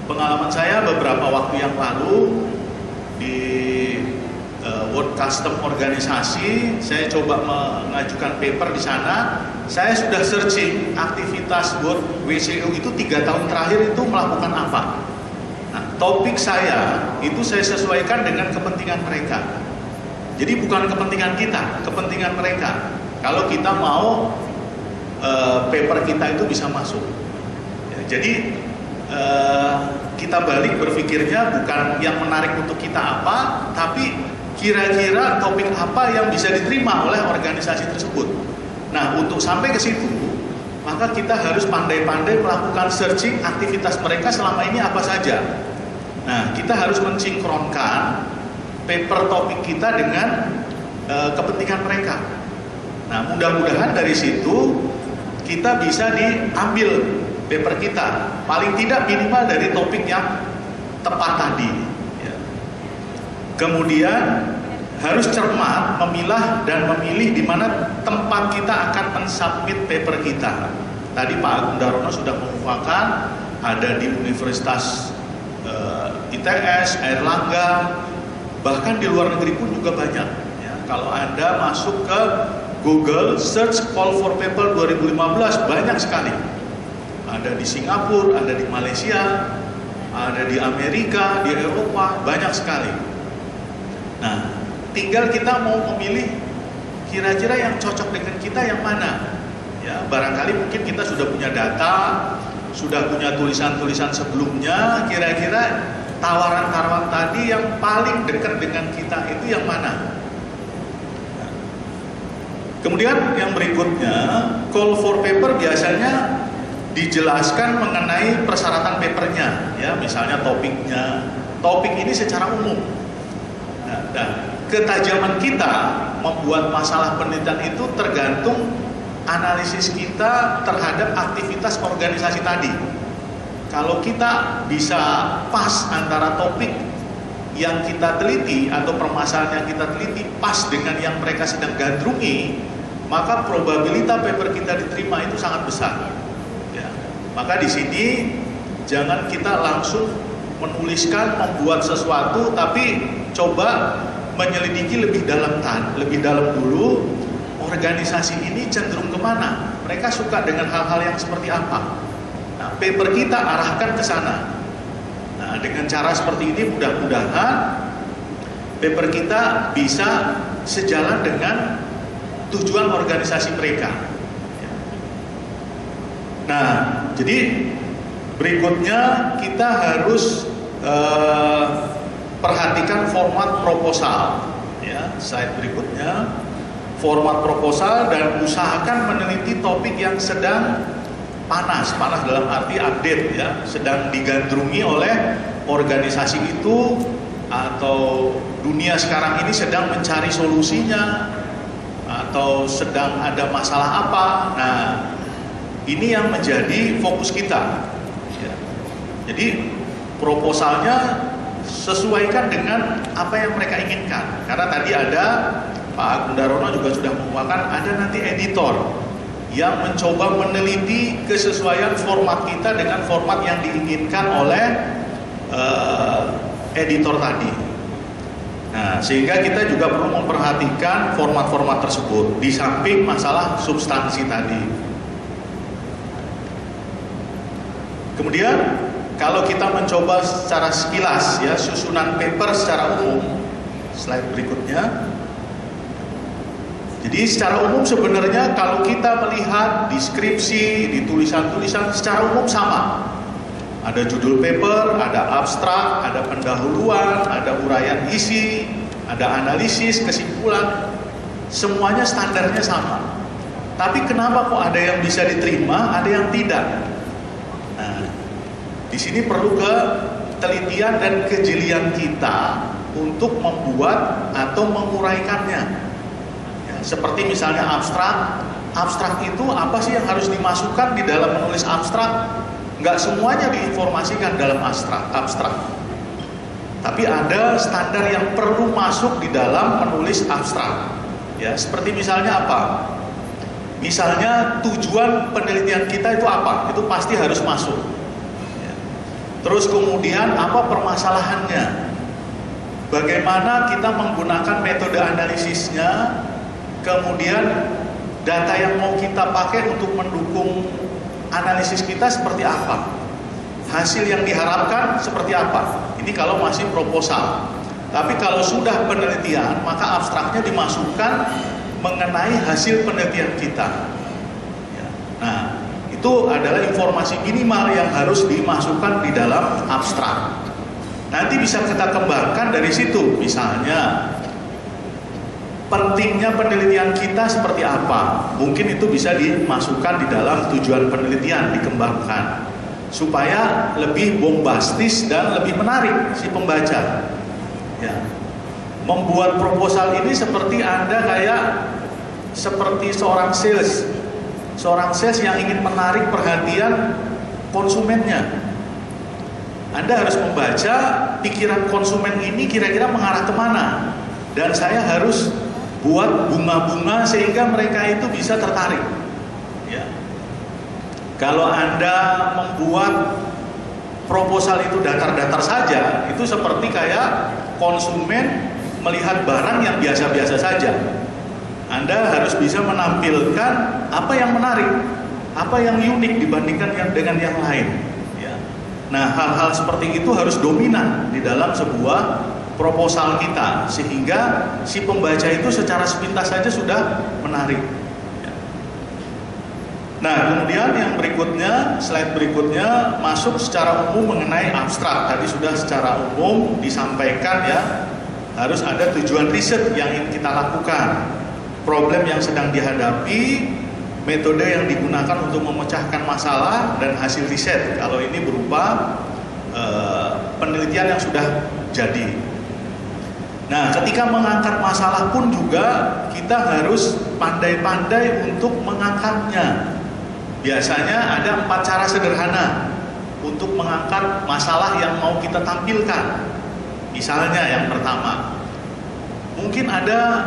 Pengalaman saya beberapa waktu yang lalu di World Custom Organisasi, saya coba mengajukan paper di sana. Saya sudah searching aktivitas World WCO itu 3 tahun terakhir itu melakukan apa. Nah, topik saya itu saya sesuaikan dengan kepentingan mereka. Jadi bukan kepentingan kita, kepentingan mereka. Kalau kita mau paper kita itu bisa masuk. Ya, jadi kita balik berpikirnya bukan yang menarik untuk kita apa, tapi kira-kira topik apa yang bisa diterima oleh organisasi tersebut. Nah, untuk sampai ke situ, maka kita harus pandai-pandai melakukan searching aktivitas mereka selama ini apa saja. Nah, kita harus mensinkronkan paper topik kita dengan kepentingan mereka. Nah, mudah-mudahan dari situ kita bisa diambil paper kita, paling tidak minimal dari topik yang tepat tadi. Ya. Kemudian harus cermat memilah dan memilih di mana tempat kita akan mensubmit paper kita. Tadi Pak Agung Darono sudah mengupakan ada di Universitas ITS, Airlangga, bahkan di luar negeri pun juga banyak. Ya, kalau Anda masuk ke Google Search Call for Paper 2015 banyak sekali. Ada di Singapura, ada di Malaysia, ada di Amerika, di Eropa, banyak sekali. Nah, tinggal kita mau memilih kira-kira yang cocok dengan kita yang mana. Ya, barangkali mungkin kita sudah punya data, sudah punya tulisan-tulisan sebelumnya, kira-kira tawaran-tawaran tadi yang paling dekat dengan kita itu yang mana. Kemudian yang berikutnya, call for paper biasanya dijelaskan mengenai persyaratan papernya, ya, misalnya topiknya. Topik ini secara umum. Nah, dan ketajaman kita membuat masalah penelitian itu tergantung analisis kita terhadap aktivitas organisasi tadi. Kalau kita bisa pas antara topik yang kita teliti atau permasalahan yang kita teliti pas dengan yang mereka sedang gandrungi, maka probabilitas paper kita diterima itu sangat besar. Ya. Maka di sini jangan kita langsung menuliskan, membuat sesuatu, tapi coba menyelidiki lebih dalam dulu. Organisasi ini cenderung kemana? Mereka suka dengan hal-hal yang seperti apa? Nah, paper kita arahkan ke sana. Nah, dengan cara seperti ini mudah-mudahan paper kita bisa sejalan dengan tujuan organisasi mereka. Nah, jadi berikutnya kita harus perhatikan format proposal. Ya, slide berikutnya. Format proposal dan usahakan meneliti topik yang sedang panas dalam arti update, ya, sedang digandrungi oleh organisasi itu atau dunia sekarang ini sedang mencari solusinya atau sedang ada masalah apa. Nah, ini yang menjadi fokus kita. Ya. Jadi proposalnya sesuaikan dengan apa yang mereka inginkan. Karena tadi ada Pak Agung Darono juga sudah mengupakan ada nanti editor yang mencoba meneliti kesesuaian format kita dengan format yang diinginkan oleh editor tadi. Nah, sehingga kita juga perlu memperhatikan format-format tersebut di samping masalah substansi tadi. Kemudian kalau kita mencoba secara sekilas, ya, susunan paper secara umum, slide berikutnya. Jadi secara umum sebenarnya kalau kita melihat deskripsi di tulisan-tulisan secara umum sama. Ada judul paper, ada abstrak, ada pendahuluan, ada uraian isi, ada analisis, kesimpulan. Semuanya standarnya sama. Tapi kenapa kok ada yang bisa diterima, ada yang tidak? Nah, di sini perlu ketelitian dan kejelian kita untuk membuat atau menguraikannya. Seperti misalnya abstrak itu apa sih yang harus dimasukkan di dalam menulis abstrak? Nggak semuanya diinformasikan dalam abstrak. Tapi ada standar yang perlu masuk di dalam menulis abstrak. Ya, seperti misalnya apa? Misalnya tujuan penelitian kita itu apa? Itu pasti harus masuk. Ya. Terus kemudian apa permasalahannya? Bagaimana kita menggunakan metode analisisnya? Kemudian data yang mau kita pakai untuk mendukung analisis kita seperti apa? Hasil yang diharapkan seperti apa? Ini kalau masih proposal. Tapi kalau sudah penelitian, maka abstraknya dimasukkan mengenai hasil penelitian kita. Ya. Nah, itu adalah informasi minimal yang harus dimasukkan di dalam abstrak. Nanti bisa kita kembangkan dari situ. Misalnya, pentingnya penelitian kita seperti apa? Mungkin itu bisa dimasukkan di dalam tujuan penelitian, dikembangkan supaya lebih bombastis dan lebih menarik si pembaca. Ya. membuat proposal ini seperti Anda seperti seorang sales yang ingin menarik perhatian konsumennya. Anda harus membaca pikiran konsumen ini kira-kira mengarah kemana, dan saya harus buat bunga-bunga sehingga mereka itu bisa tertarik. Ya. Kalau Anda membuat proposal itu datar-datar saja, itu seperti kayak konsumen melihat barang yang biasa-biasa saja. Anda harus bisa menampilkan apa yang menarik, apa yang unik dibandingkan dengan yang lain. Nah, hal-hal seperti itu harus dominan di dalam sebuah proposal kita, sehingga si pembaca itu secara sepintas saja sudah menarik. Nah, kemudian yang berikutnya, slide berikutnya masuk secara umum mengenai abstrak. Tadi sudah secara umum disampaikan ya, harus ada tujuan riset yang ingin kita lakukan, problem yang sedang dihadapi, metode yang digunakan untuk memecahkan masalah, dan hasil riset kalau ini berupa penelitian yang sudah jadi. Nah, ketika mengangkat masalah pun juga kita harus pandai-pandai untuk mengangkatnya. Biasanya ada 4 cara sederhana untuk mengangkat masalah yang mau kita tampilkan. Misalnya yang pertama, mungkin ada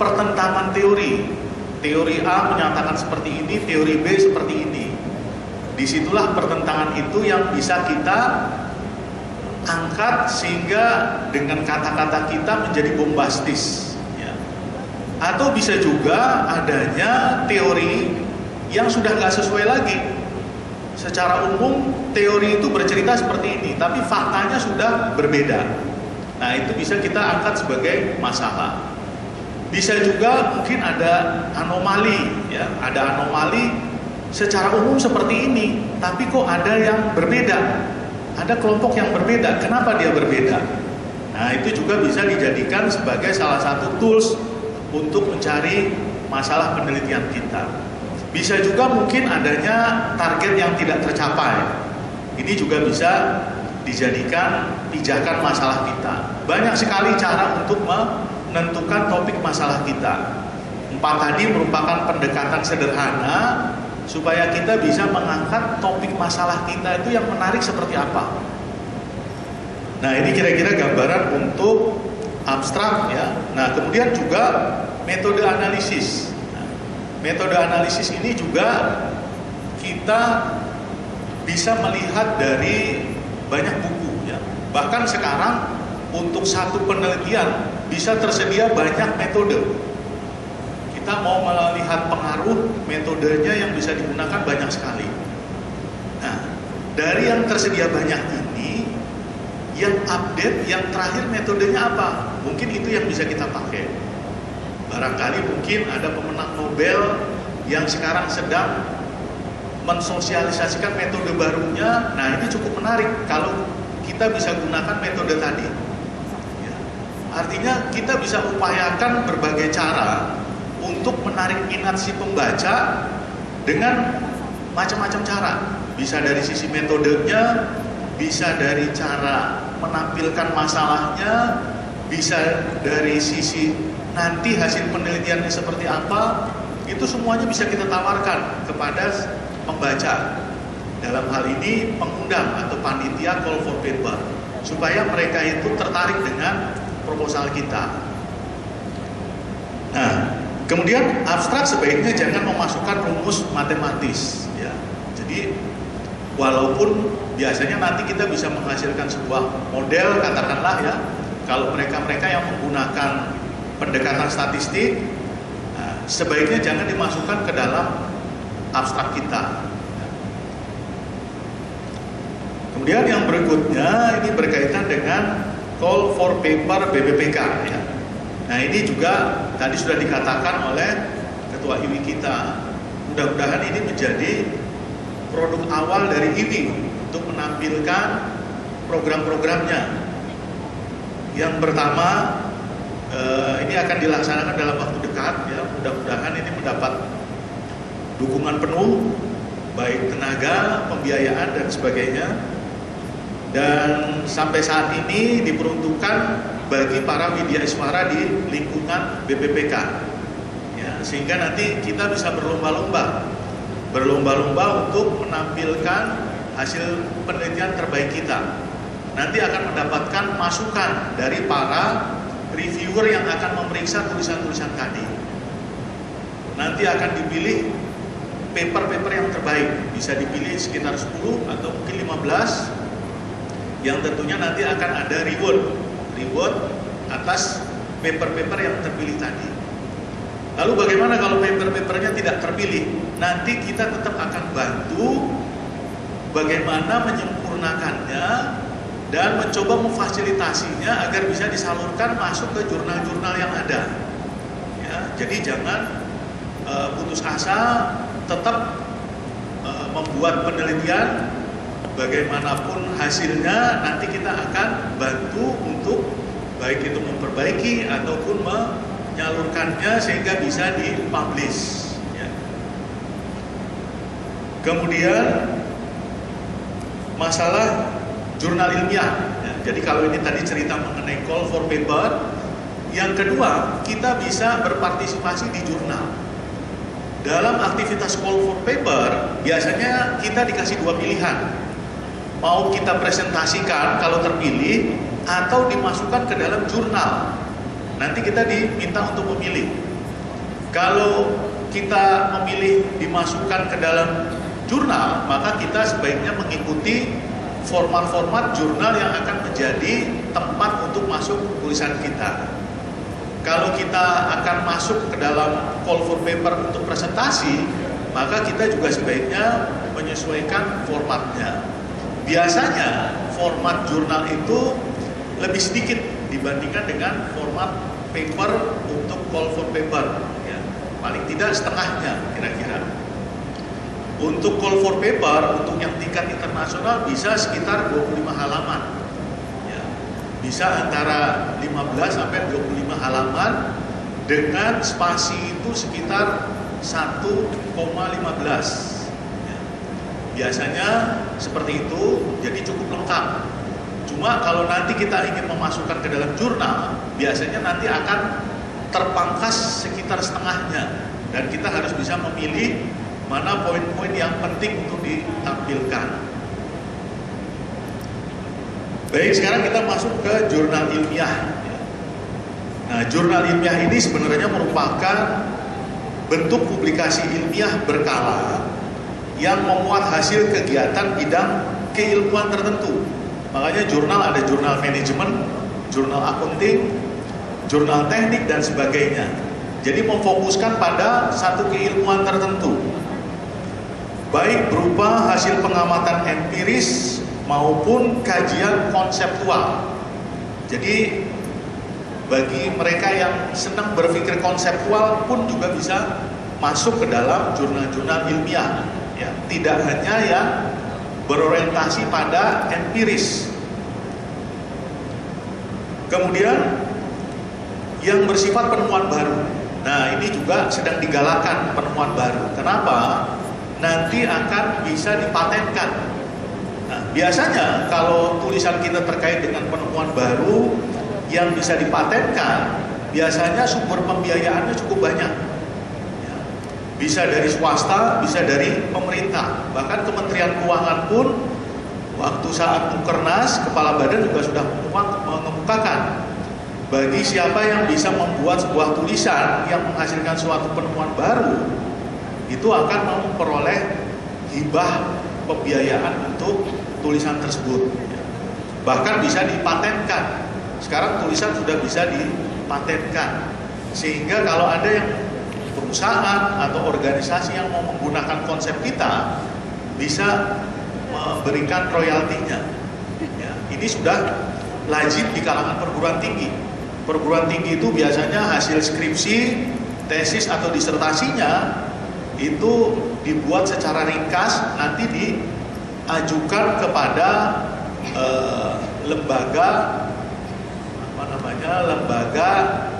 pertentangan teori. Teori A menyatakan seperti ini, teori B seperti ini. Disitulah pertentangan itu yang bisa kita angkat sehingga dengan kata-kata kita menjadi bombastis. Ya. Atau bisa juga adanya teori yang sudah nggak sesuai lagi. Secara umum teori itu bercerita seperti ini, tapi faktanya sudah berbeda. Nah, itu bisa kita angkat sebagai masalah. Bisa juga mungkin ada anomali, ya, ada anomali secara umum seperti ini, tapi kok ada yang berbeda, ada kelompok yang berbeda. Kenapa dia berbeda? Nah, itu juga bisa dijadikan sebagai salah satu tools untuk mencari masalah penelitian kita. Bisa juga mungkin adanya target yang tidak tercapai. Ini juga bisa dijadikan pijakan masalah kita. Banyak sekali cara untuk menentukan topik masalah kita. 4 tadi merupakan pendekatan sederhana supaya kita bisa mengangkat topik masalah kita itu yang menarik seperti apa. Nah, ini kira-kira gambaran untuk abstrak ya. Nah, kemudian juga metode analisis. Nah, metode analisis ini juga kita bisa melihat dari banyak buku ya. Bahkan sekarang untuk satu penelitian bisa tersedia banyak metode. Kita mau melihat pengaruh, metodenya yang bisa digunakan banyak sekali. Nah, dari yang tersedia banyak ini, yang update, yang terakhir metodenya apa? Mungkin itu yang bisa kita pakai. Barangkali mungkin ada pemenang Nobel yang sekarang sedang mensosialisasikan metode barunya. Nah, ini cukup menarik kalau kita bisa gunakan metode tadi. Artinya kita bisa upayakan berbagai cara untuk menarik minat si pembaca dengan macam-macam cara. Bisa dari sisi metodenya, bisa dari cara menampilkan masalahnya, bisa dari sisi nanti hasil penelitiannya seperti apa. Itu semuanya bisa kita tawarkan kepada pembaca. Dalam hal ini pengundang atau panitia call for paper, supaya mereka itu tertarik dengan proposal kita. Nah, kemudian abstrak sebaiknya jangan memasukkan rumus matematis ya. Jadi walaupun biasanya nanti kita bisa menghasilkan sebuah model katakanlah ya, kalau mereka-mereka yang menggunakan pendekatan statistik, nah, sebaiknya jangan dimasukkan ke dalam abstrak kita. Kemudian yang berikutnya ini berkaitan dengan call for paper BPPK ya. Nah, ini juga tadi sudah dikatakan oleh Ketua IWI kita. Mudah-mudahan ini menjadi produk awal dari IWI untuk menampilkan program-programnya. Yang pertama, ini akan dilaksanakan dalam waktu dekat ya. Mudah-mudahan ini mendapat dukungan penuh baik tenaga, pembiayaan dan sebagainya. dan sampai saat ini diperuntukkan bagi para widyaswara di lingkungan BPPK, ya, sehingga nanti kita bisa berlomba-lomba untuk menampilkan hasil penelitian terbaik kita. Nanti akan mendapatkan masukan dari para reviewer yang akan memeriksa tulisan-tulisan tadi. Nanti akan dipilih paper-paper yang terbaik, bisa dipilih sekitar 10 atau mungkin 15, yang tentunya nanti akan ada reward atas paper-paper yang terpilih tadi. Lalu bagaimana kalau paper-papernya tidak terpilih? Nanti kita tetap akan bantu bagaimana menyempurnakannya dan mencoba memfasilitasinya agar bisa disalurkan masuk ke jurnal-jurnal yang ada. Ya, jadi jangan putus asa, tetap membuat penelitian, bagaimanapun hasilnya nanti kita akan bantu untuk baik itu memperbaiki ataupun menyalurkannya sehingga bisa dipublish. Ya. Kemudian masalah jurnal ilmiah. Ya, jadi kalau ini tadi cerita mengenai call for paper, yang kedua kita bisa berpartisipasi di jurnal. Dalam aktivitas call for paper, biasanya kita dikasih dua pilihan. Mau kita presentasikan kalau terpilih, atau dimasukkan ke dalam jurnal. Nanti kita diminta untuk memilih. Kalau kita memilih dimasukkan ke dalam jurnal, maka kita sebaiknya mengikuti format-format jurnal yang akan menjadi tempat untuk masuk tulisan kita. Kalau kita akan masuk ke dalam call for paper untuk presentasi, maka kita juga sebaiknya menyesuaikan formatnya. Biasanya format jurnal itu lebih sedikit dibandingkan dengan format paper untuk call for paper, ya. Paling tidak setengahnya kira-kira. Untuk call for paper, untuk yang tingkat internasional bisa sekitar 25 halaman. Bisa antara 15 sampai 25 halaman dengan spasi itu sekitar 1,15. Ya. Biasanya seperti itu, jadi cukup lengkap. Cuma kalau nanti kita ingin memasukkan ke dalam jurnal, biasanya nanti akan terpangkas sekitar setengahnya, dan kita harus bisa memilih mana poin-poin yang penting untuk ditampilkan. Baik, sekarang kita masuk ke jurnal ilmiah. Nah, jurnal ilmiah ini sebenarnya merupakan bentuk publikasi ilmiah berkala yang memuat hasil kegiatan bidang keilmuan tertentu. Makanya jurnal ada jurnal manajemen, jurnal akunting, jurnal teknik, dan sebagainya. Jadi memfokuskan pada satu keilmuan tertentu, baik berupa hasil pengamatan empiris maupun kajian konseptual. Jadi bagi mereka yang senang berpikir konseptual pun juga bisa masuk ke dalam jurnal-jurnal ilmiah, ya. Tidak hanya yang berorientasi pada empiris. Kemudian yang bersifat penemuan baru. Nah, ini juga sedang digalakan penemuan baru. Kenapa? Nanti akan bisa dipatenkan. Nah, biasanya kalau tulisan kita terkait dengan penemuan baru yang bisa dipatenkan, biasanya sumber pembiayaannya cukup banyak. Ya. Bisa dari swasta, bisa dari pemerintah. Bahkan Kementerian Keuangan pun waktu saat Mukernas, Kepala Badan juga sudah mengemukakan bagi siapa yang bisa membuat sebuah tulisan yang menghasilkan suatu penemuan baru, itu akan memperoleh hibah pembiayaan untuk tulisan tersebut. Bahkan bisa dipatenkan. Sekarang tulisan sudah bisa dipatenkan. Sehingga kalau ada yang perusahaan atau organisasi yang mau menggunakan konsep kita, bisa memberikan royaltinya. Ya, ini sudah lazim di kalangan perguruan tinggi. Perguruan tinggi itu biasanya hasil skripsi, tesis atau disertasinya itu dibuat secara ringkas, nanti diajukan kepada lembaga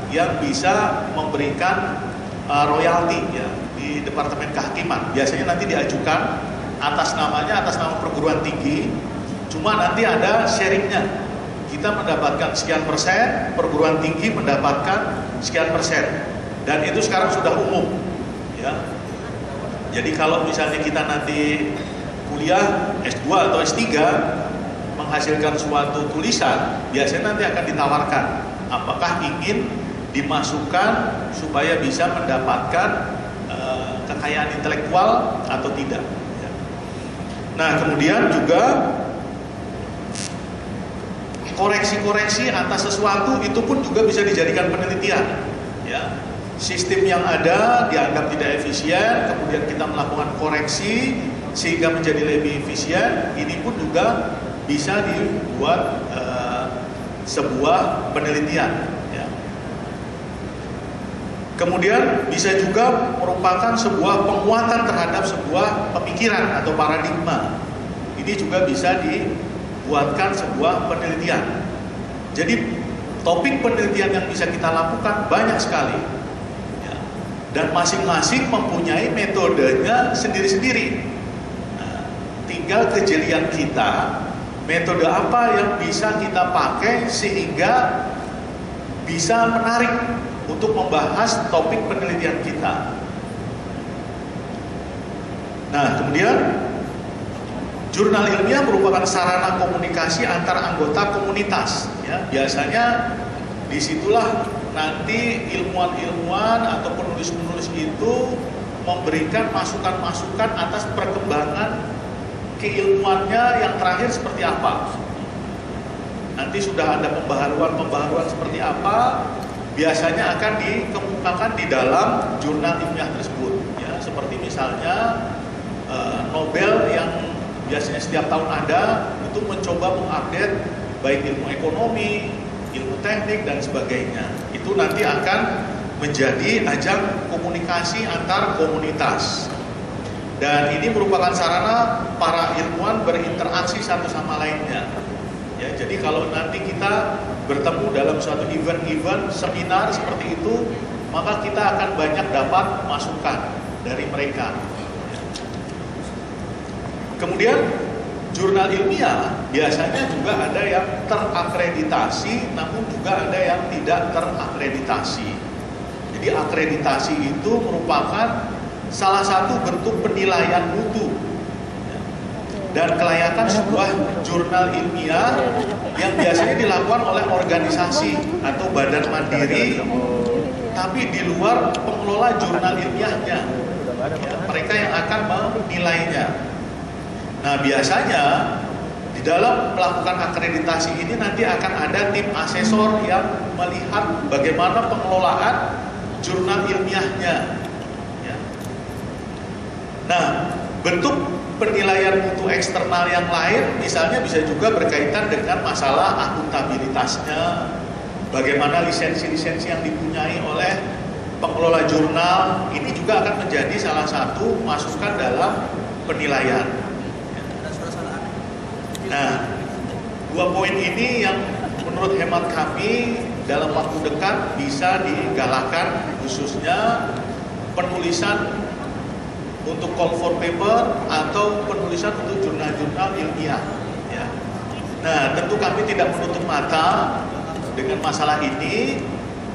yang bisa memberikan royalti, ya, di Departemen Kehakiman. Biasanya nanti diajukan atas nama perguruan tinggi, Cuma nanti ada sharingnya. Kita mendapatkan sekian persen, perguruan tinggi mendapatkan sekian persen. Dan itu sekarang sudah umum. Ya. Jadi kalau misalnya kita nanti kuliah S2 atau S3 menghasilkan suatu tulisan, biasanya nanti akan ditawarkan apakah ingin dimasukkan supaya bisa mendapatkan kekayaan intelektual atau tidak. Nah, kemudian juga koreksi-koreksi atas sesuatu itu pun juga bisa dijadikan penelitian. Ya. Sistem yang ada dianggap tidak efisien, kemudian kita melakukan koreksi sehingga menjadi lebih efisien. Ini pun juga bisa dibuat sebuah penelitian. Ya. Kemudian bisa juga merupakan sebuah penguatan terhadap sebuah pemikiran atau paradigma. Ini juga bisa dibuatkan sebuah penelitian. Jadi topik penelitian yang bisa kita lakukan banyak sekali. Ya. Dan masing-masing mempunyai metodenya sendiri-sendiri. Nah, tinggal kejelian kita, metode apa yang bisa kita pakai sehingga bisa menarik untuk membahas topik penelitian kita. Nah, kemudian jurnal ilmiah merupakan sarana komunikasi antar anggota komunitas. Ya, biasanya disitulah nanti ilmuwan-ilmuwan atau penulis-penulis itu memberikan masukan-masukan atas perkembangan keilmuannya yang terakhir seperti apa. Nanti sudah ada pembaharuan seperti apa, biasanya akan dikemukakan di dalam jurnal ilmiah tersebut. Ya, seperti misalnya Nobel yang biasanya setiap tahun ada, itu mencoba mengupdate baik ilmu ekonomi, ilmu teknik dan sebagainya. Itu nanti akan menjadi ajang komunikasi antar komunitas. Dan ini merupakan sarana para ilmuwan berinteraksi satu sama lainnya. Ya, jadi kalau nanti kita bertemu dalam suatu event-event seminar seperti itu, maka kita akan banyak dapat masukan dari mereka. Kemudian jurnal ilmiah biasanya juga ada yang terakreditasi, namun juga ada yang tidak terakreditasi. Jadi akreditasi itu merupakan salah satu bentuk penilaian mutu dan kelayakan sebuah jurnal ilmiah yang biasanya dilakukan oleh organisasi atau badan mandiri, tapi di luar pengelola jurnal ilmiahnya. Ya, mereka yang akan menilainya. Nah, biasanya di dalam melakukan akreditasi ini nanti akan ada tim asesor yang melihat bagaimana pengelolaan jurnal ilmiahnya. Ya. Nah, bentuk penilaian mutu eksternal yang lain misalnya bisa juga berkaitan dengan masalah akuntabilitasnya, bagaimana lisensi-lisensi yang dipunyai oleh pengelola jurnal, ini juga akan menjadi salah satu masukan dalam penilaian. Nah, dua poin ini yang menurut hemat kami dalam waktu dekat bisa digalakan, khususnya penulisan untuk call for paper atau penulisan untuk jurnal-jurnal ilmiah. Ya. Nah, tentu kami tidak menutup mata dengan masalah ini.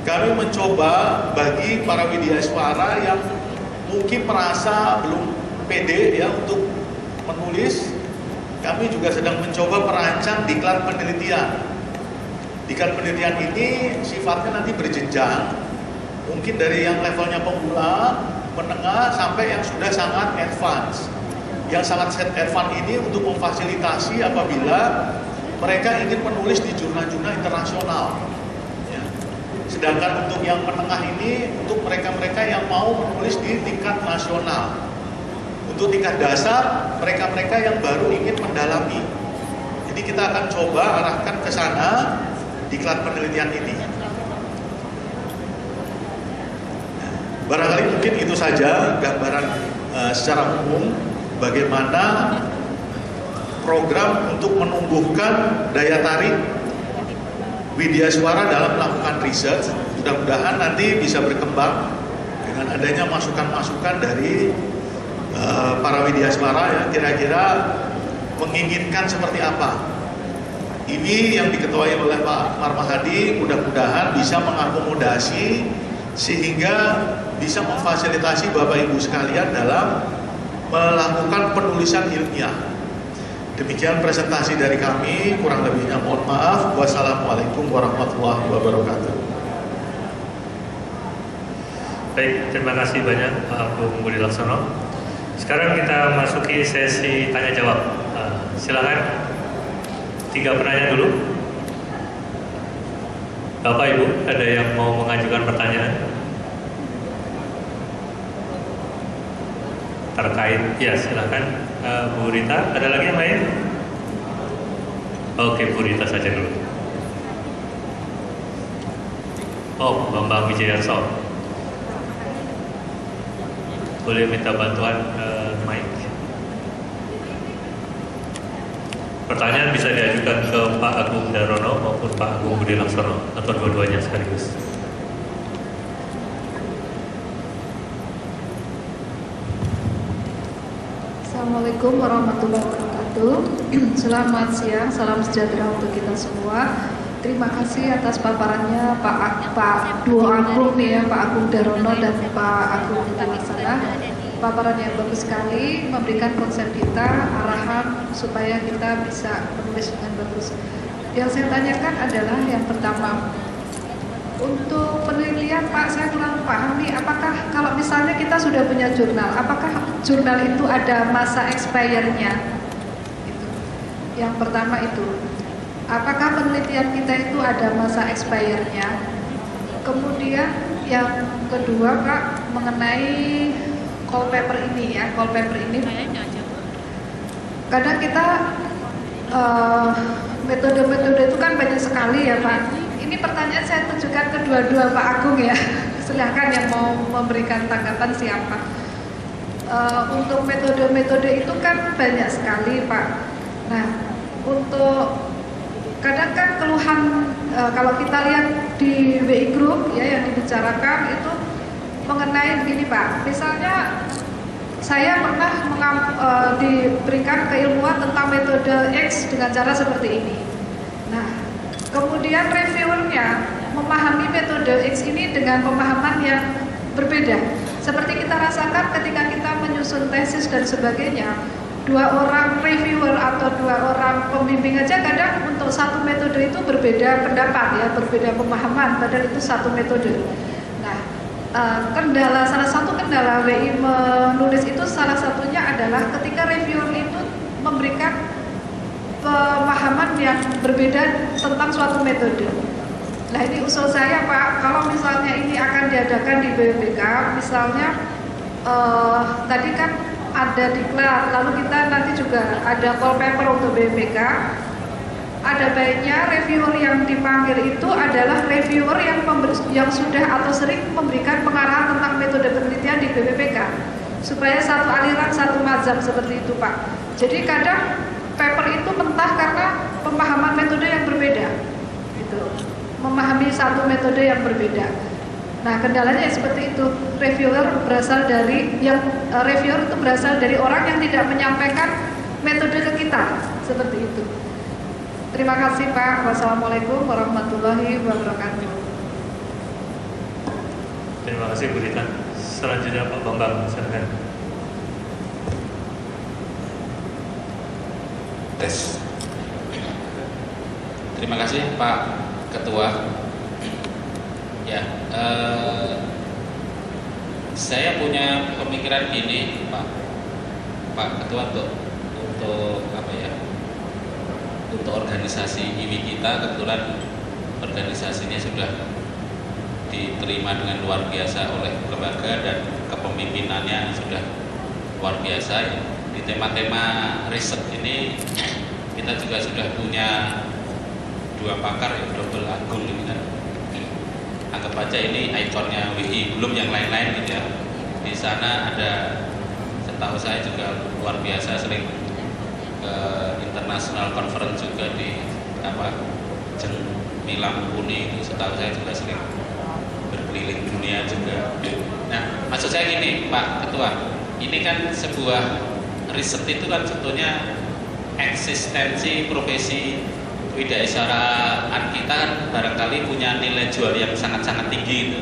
Kami mencoba bagi para widyaswara yang mungkin merasa belum pede ya untuk menulis, kami juga sedang mencoba merancang diklat penelitian. Diklat penelitian ini sifatnya nanti berjenjang, mungkin dari yang levelnya pemula, menengah, sampai yang sudah sangat advance. Yang sangat advance ini untuk memfasilitasi apabila mereka ingin menulis di jurnal-jurnal internasional. Ya. Sedangkan untuk yang menengah ini, untuk mereka-mereka yang mau menulis di tingkat nasional. Untuk tingkat dasar, mereka-mereka yang baru ingin mendalami. Jadi kita akan coba arahkan ke sana diklat penelitian ini. Barangkali mungkin itu saja gambaran secara umum bagaimana program untuk menumbuhkan daya tarik widyaswara dalam melakukan riset. Mudah-mudahan nanti bisa berkembang dengan adanya masukan-masukan dari para widyaswara ya, kira-kira menginginkan seperti apa. Ini yang diketuai oleh Pak Marmahadi, mudah-mudahan bisa mengakomodasi sehingga bisa memfasilitasi Bapak Ibu sekalian dalam melakukan penulisan ilmiah. Demikian presentasi dari kami, kurang lebihnya mohon maaf. Wassalamualaikum warahmatullahi wabarakatuh. Baik, terima kasih banyak Pak Agung Budi Laksono. Sekarang kita masuki sesi tanya jawab. Silakan 3 penanya dulu. Bapak Ibu, ada yang mau mengajukan pertanyaan terkait? Ya, silakan. Bu Rita, ada lagi yang lain? Oke, Bu Rita saja dulu. Oh, Bambang Wijayarso, boleh minta bantuan mic. Pertanyaan bisa diajukan ke Pak Agung Darono maupun Pak Agung Budi Laksono atau dua-duanya sekaligus. Assalamualaikum warahmatullahi wabarakatuh. Selamat siang, salam sejahtera untuk kita semua. Terima kasih atas paparannya Pak Dua Agung ya, Pak Agung Darono dan Pak Agung Budi Laksono. Paparan yang bagus sekali, memberikan konsep kita, arahan supaya kita bisa menulis dengan bagus. Yang saya tanyakan adalah yang pertama, untuk penelitian Pak, saya kurang paham nih, apakah kalau misalnya kita sudah punya jurnal, apakah jurnal itu ada masa expire-nya? Gitu. Yang pertama itu, apakah penelitian kita itu ada masa expire-nya? Kemudian yang kedua Pak, mengenai call paper ini ya, call paper ini kadang kita metode-metode itu kan banyak sekali ya Pak. Ini pertanyaan saya tujukan ke dua-dua Pak Agung ya. Silahkan yang mau memberikan tanggapan siapa. Untuk metode-metode itu kan banyak sekali Pak. Nah, untuk kadang kan keluhan kalau kita lihat di WI Group ya yang dibicarakan itu mengenai begini Pak, misalnya saya pernah diberikan keilmuan tentang metode X dengan cara seperti ini. Nah, kemudian reviewernya memahami metode X ini dengan pemahaman yang berbeda. Seperti kita rasakan ketika kita menyusun tesis dan sebagainya, 2 orang reviewer atau 2 orang pembimbing aja kadang untuk satu metode itu berbeda pendapat ya, berbeda pemahaman, padahal itu satu metode. Nah, salah satu kendala WI menulis itu salah satunya adalah ketika reviewer itu memberikan pemahaman yang berbeda tentang suatu metode. Nah, ini usul saya Pak, kalau misalnya ini akan diadakan di BPK, misalnya tadi kan ada diklat, lalu kita nanti juga ada call paper untuk BPK. Ada baiknya reviewer yang dipanggil itu adalah reviewer yang sudah atau sering memberikan pengarahan tentang metode penelitian di BPPK, supaya satu aliran satu mazhab seperti itu Pak. Jadi kadang paper itu mentah karena pemahaman metode yang berbeda, gitu. Memahami satu metode yang berbeda. Nah, kendalanya seperti itu. Reviewer itu berasal dari orang yang tidak menyampaikan metode ke kita, seperti itu. Terima kasih Pak. Wassalamualaikum warahmatullahi wabarakatuh. Terima kasih Bu Rita. Selanjutnya Pak Bambang, silakan. Tes. Terima kasih Pak Ketua. Ya, saya punya pemikiran gini Pak Ketua untuk apa ya? Untuk organisasi IWI kita, kebetulan organisasinya sudah diterima dengan luar biasa oleh lembaga dan kepemimpinannya sudah luar biasa. Di tema-tema riset ini kita juga sudah punya 2 pakar yang double agung ini kan. Anggap aja ini ikonnya WI, belum yang lain-lain gitu ya. Di sana ada, setahu saya juga luar biasa, sering ke international conference juga di Milang Uni, setahu saya juga sering berkeliling dunia juga. Nah, maksud saya gini Pak Ketua, ini kan sebuah riset itu kan sebetulnya eksistensi profesi widyaiswaraan kita kan barangkali punya nilai jual yang sangat-sangat tinggi itu.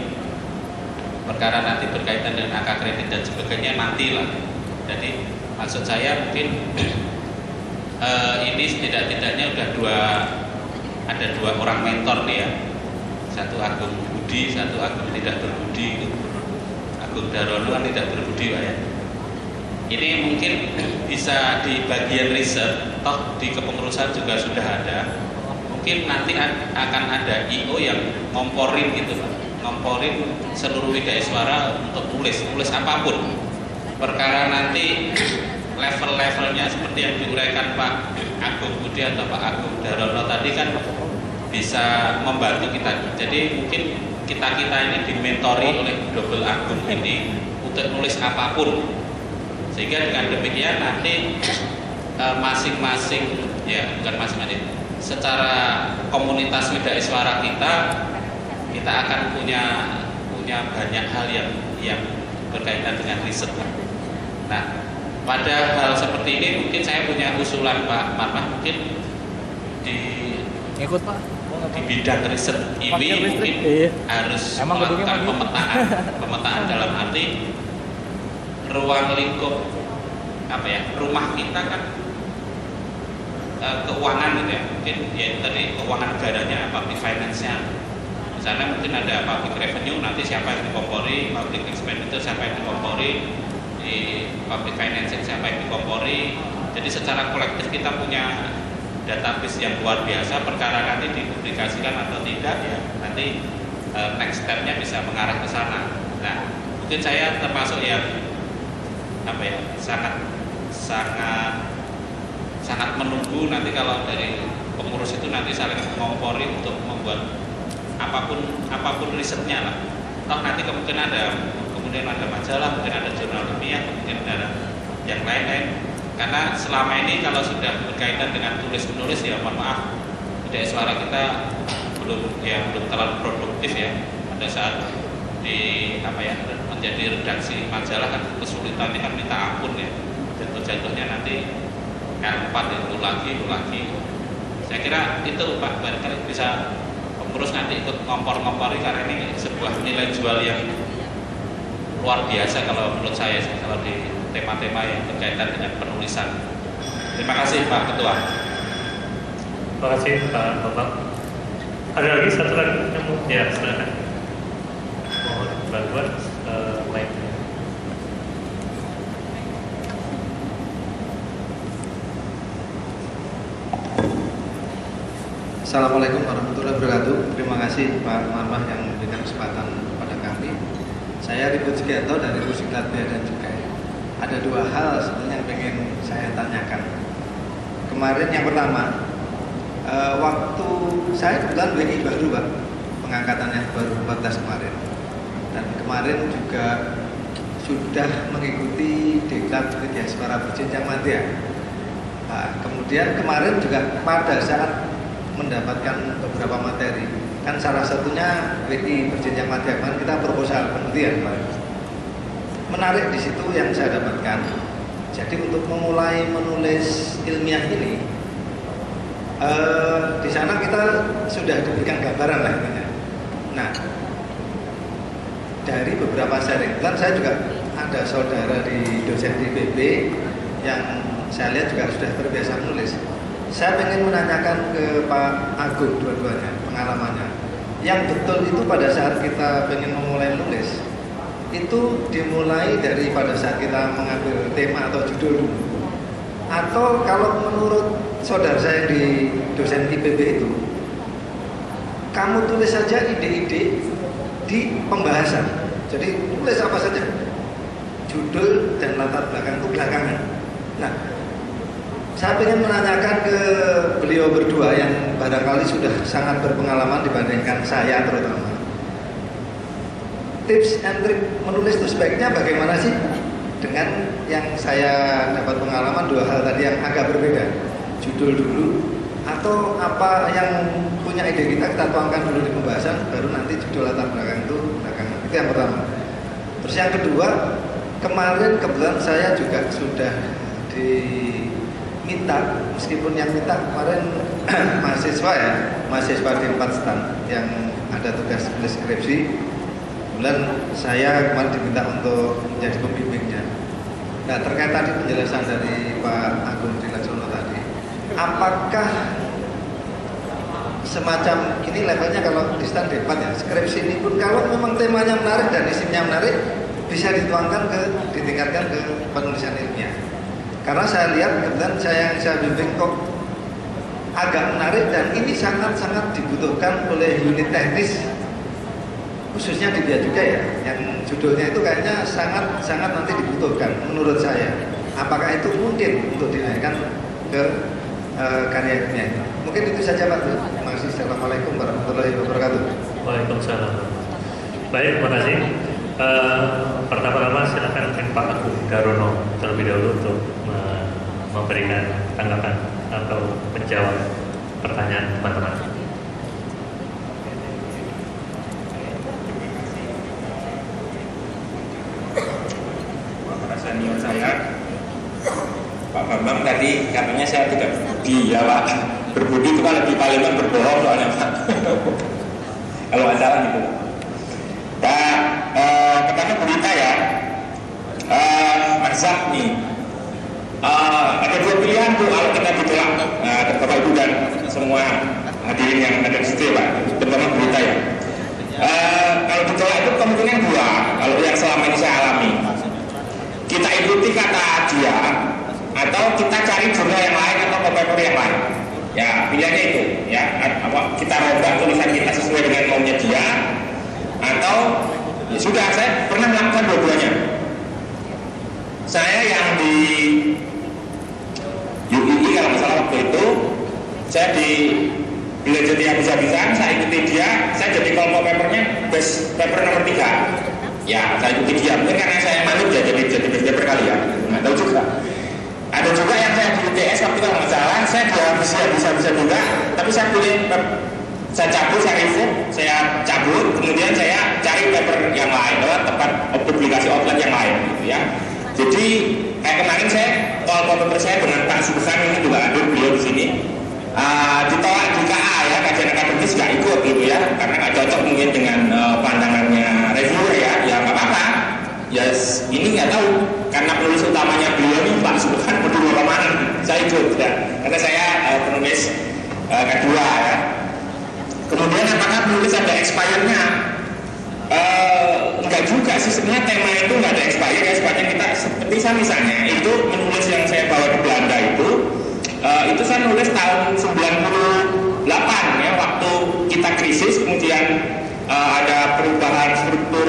Perkara nanti berkaitan dengan angka kredit dan sebagainya nantilah. Jadi maksud saya mungkin ini setidak-tidaknya ada dua orang mentor nih ya. Satu Agung Budi, satu Agung tidak berbudi. Agung Darono kan tidak berbudi Pak ya. Ini mungkin bisa di bagian riset, toh di kepengurusan juga sudah ada. Mungkin nanti akan ada IO yang ngomporin gitu Pak, ngomporin seluruh widyaiswara untuk nulis apapun. Perkara nanti level-levelnya seperti yang diuraikan Pak Agung Budi atau Pak Agung Darono tadi kan bisa membantu kita. Jadi mungkin kita ini dimentori oleh Double Agung ini untuk nulis apapun. Sehingga dengan demikian nanti masing-masing ya bukan masing-masing, secara komunitas widyaiswara kita akan punya banyak hal yang berkaitan dengan riset. Nah, pada hal seperti ini mungkin saya punya usulan Pak Marmah, mungkin di bidang riset ini mungkin harus melakukan pemetaan dalam arti ruang lingkup rumah kita kan keuangan gitu ya, mungkin ya tadi keuangan negaranya, public finance-nya. Misalnya mungkin ada public revenue, nanti siapa yang dikompori, public expenditure siapa yang dikompori, di public financing siapa yang dikompori. Jadi secara kolektif kita punya database yang luar biasa. Perkara nanti dipublikasikan atau tidak ya nanti next step-nya bisa mengarah ke sana. Nah, mungkin saya termasuk yang sangat menunggu nanti kalau dari pengurus itu nanti saling mengompori untuk membuat apapun risetnya lah. Toh nanti kemudian ada majalah, mungkin ada jurnal ilmiah, mungkin ada yang lain-lain. Karena selama ini kalau sudah berkaitan dengan tulis-menulis ya mohon maaf, widyaiswara kita belum terlalu produktif ya. Pada saat menjadi redaksi majalah kan kesulitannya kan minta ampun ya. Jatuh-jatuhnya nanti R4 itu lagi. Saya kira itu Pak, barangkali bisa pengurus nanti ikut ngompor-ngompori karena ini sebuah nilai jual yang luar biasa kalau menurut saya kalau di tema-tema yang berkaitan dengan penulisan. Terima kasih Pak Ketua. Terima kasih Pak Bapak. Ada lagi satu lagi yang mau ya silakan. Mohon bantuan mic-nya. Assalamualaikum warahmatullahi wabarakatuh. Terima kasih Pak Marmah yang memberikan kesempatan kepada kami. Saya Ribut Sugiarto dari Pusiklat Bea dan Cukai. Ada dua hal sebenarnya yang ingin saya tanyakan. Kemarin yang pertama, waktu saya kebetulan WI baru Pak, pengangkatannya baru 14 kemarin. Dan kemarin juga sudah mengikuti Diklat Widyaiswara Berjenjang Madya. Nah, kemudian kemarin juga pada saat mendapatkan beberapa materi, kan salah satunya WI Berjenjang Madya, kan kita proposal penelitian Pak. Menarik di situ yang saya dapatkan. Jadi untuk memulai menulis ilmiah ini, di sana kita sudah diberikan gambaran lah intinya. Nah, dari beberapa sharing, kan saya juga ada saudara di dosen di PB yang saya lihat juga sudah terbiasa menulis. Saya ingin menanyakan ke Pak Agung dua-duanya pengalamannya. Yang betul itu pada saat kita ingin memulai menulis, itu dimulai dari pada saat kita mengambil tema atau judul dulu. Atau kalau menurut saudara saya di dosen IPB itu, kamu tulis saja ide-ide di pembahasan. Jadi tulis apa saja, judul dan latar belakang itu belakangan. Nah, saya ingin menanyakan ke beliau berdua yang barangkali sudah sangat berpengalaman dibandingkan saya terutama. Tips and trik menulis itu sebaiknya bagaimana sih? Dengan yang saya dapat pengalaman dua hal tadi yang agak berbeda. Judul dulu atau apa yang punya ide kita tuangkan dulu di pembahasan, baru nanti judul latar belakang itu belakangan. Itu yang pertama. Terus yang kedua, kemarin kebetulan saya juga sudah minta, meskipun yang minta kemarin mahasiswa di 4 stand yang ada tugas tulis skripsi. Kemudian saya kemarin diminta untuk menjadi pembimbingnya. Nah, terkait tadi penjelasan dari Pak Agung Dilaksono tadi, apakah semacam ini levelnya kalau di stand debat ya, skripsi ini pun kalau memang temanya menarik dan isinya menarik bisa ditingkatkan ke penulisan ilmiah. Karena saya lihat kebetulan saya bimbing kok agak menarik dan ini sangat-sangat dibutuhkan oleh unit teknis khususnya di Bia juga ya, yang judulnya itu kayaknya sangat nanti dibutuhkan menurut saya. Apakah itu mungkin untuk dinaikkan ke karya ilmiah? Mungkin itu saja Pak. Terima kasih. Assalamualaikum warahmatullahi wabarakatuh. Waalaikumsalam. Baik, terima kasih. Pertama-tama silakan Pak Agung Darono terlebih dahulu untuk memberikan tanggapan atau menjawab pertanyaan teman-teman. Senior saya, Pak Bambang tadi katanya saya tidak berbudi ya Pak. Berbudi itu kan lebih Palembang berbohong soalnya Pak. Kalau nggak salah gitu. Pak, pertama berita ya, Marzak nih. Ada 2 pilihan tuh kalau kita ditolak, Bapak Ibu dan semua hadirin yang ada di situ ya Pak. Pertama berita ya. Kalau ditolak itu kemungkinan 2. Kalau yang selama ini saya alami, kita ikuti kata dia, atau kita cari jurnal yang lain atau paper yang lain. Ya pilihannya itu ya. Kita rombak tulisan kita sesuai dengan maunya dia, atau ya sudah, saya pernah melakukan dua-duanya. Saya yang di UII kalau misalnya waktu itu, saya di belajar dia bisa-bisaan, saya ikuti dia, saya jadi kelompok papernya best paper nomor 3. Ya, saya ikuti dia, mungkin karena saya manut ya jadi best paper kali ya, nggak tahu juga. Ada juga yang saya di UTS waktu itu kalau nggak salah, saya bisa juga, tapi saya pilih, saya cabut, saya review, saya cabut, kemudian saya cari paper yang lain, tempat publikasi outlet yang lain, gitu ya. Jadi kayak kemarin saya kalau paper saya dengan Pak Subhan ini juga ada beliau di sini, ditolak di KA ya, kajian akademis nggak ikut gitu ya, karena nggak cocok mungkin dengan pandangannya reviewer ya nggak apa-apa. Ya ini nggak tahu, karena penulis utamanya beliau ini Pak Subhan berdua kemana, saya ikut ya, karena saya penulis kedua ya. Kemudian apakah penulis ada expirednya? Enggak juga sih, sebenarnya tema itu nggak ada expired ya, sepanjang kita seperti saya misalnya itu menulis yang saya bawa di Belanda itu saya nulis tahun 98 ya, waktu kita krisis, kemudian ada perubahan struktur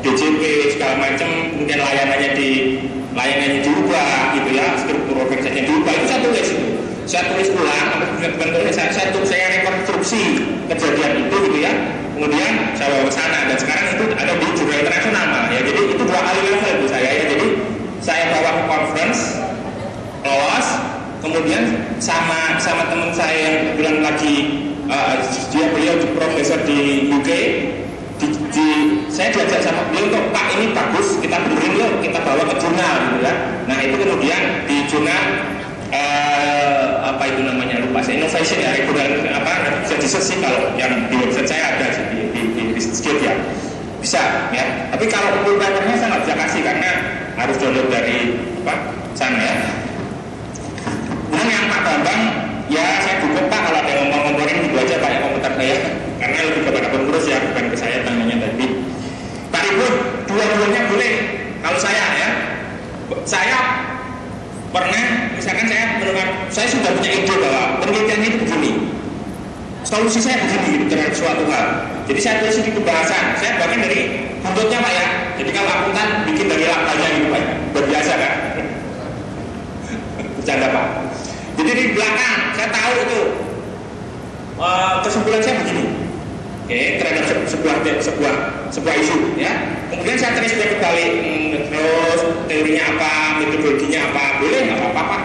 DJP segala macam, kemudian layanannya diubah gitu ya, struktur organisasinya diubah, itu saya tulis ulang, saya rekonstruksi kejadian itu gitu ya, kemudian saya bawa ke sana, dan sekarang itu ada di jurnal internasional ya. Jadi itu 2 kali level itu saya ya. Jadi saya bawa ke conference, lolos, kemudian sama teman saya yang bilang lagi beliau profesor di UK, saya diajak sama beliau untuk Pak ini bagus, kita benerin yuk, kita bawa ke jurnal gitu ya. Nah itu kemudian di jurnal apa itu namanya, lupa saya, innovation ya, regular bisa disearch kalau yang di website saya ada di Researchgate ya, bisa ya. Tapi kalau full papernya saya nggak bisa kasih karena harus download dari sana ya. Kemudian yang Pak Bambang ya, saya dukung Pak, kalau ada yang ngomong-ngomongin gitu aja Pak ya, komentar saya, karena lebih kepada pengurus ya, bukan ke saya tanyanya tadi. Pak Ribut, dua-duanya boleh. Kalau saya ya, saya pernah, misalkan saya sudah punya ide bahwa penelitian itu begini, solusi saya begini terhadap suatu hal. Jadi saya tulis di pembahasan, saya bahkan dari buntutnya Pak ya. Jadi kalau akuntan bikin dari labanya gitu Pak, berbiasa kan? Bercanda Pak. Jadi di belakang saya tahu itu kesimpulan saya begini, terhadap sebuah isu ya. Kemudian saya tulis balik, terus teorinya apa, metodologinya apa, boleh nggak apa-apa.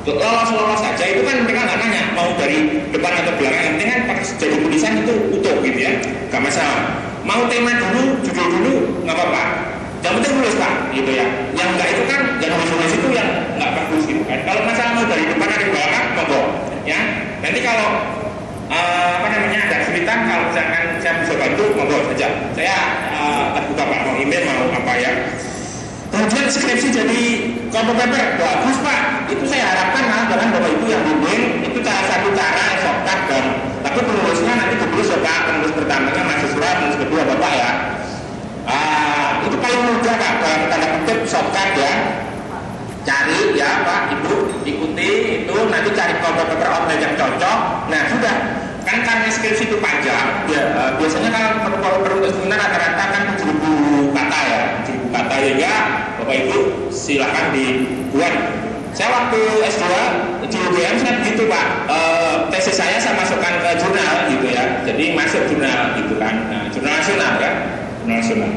Lolos saja, itu kan mereka nggak nanya mau dari depan atau belakang, yang penting kan jadi tulisan itu utuh gitu ya, nggak masalah. Mau tema dulu, judul dulu, nggak apa-apa. Yang penting nulis Pak, gitu ya. Yang enggak itu kan, yang nulis itu yang enggak bagus gitu kan. Kalau masalah mau dari depan dari belakang, monggo, ya. Nanti kalau ada kesulitan, kalau misalkan saya bisa bantu, monggo saja. Saya terbuka Pak, mau email mau apa ya. Kemudian skripsi jadi combo paper, bagus Pak. Itu saya harapkan dengan Bapak Ibu yang bimbing, itu salah satu cara shortcut dan tapi penulisnya nanti ditulis Bapak, penulis pertamanya mahasiswa, penulis kedua Bapak ya. Itu paling mudah Pak, dalam tanda kutip shortcut ya. Cari ya Pak, Ibu ikuti itu, nanti cari combo paper online yang cocok. Nah sudah, kan karena skripsi itu panjang, ya biasanya kalau perlu seminar rata-rata kan 7.000 kata ya, 7.000 kata ya. Bapak Ibu silahkan dibuat. Saya waktu S2 di UGM saya begitu Pak, tesis saya masukkan ke jurnal gitu ya, jadi masuk jurnal gitu kan, nah, jurnal nasional kan, jurnal nasional.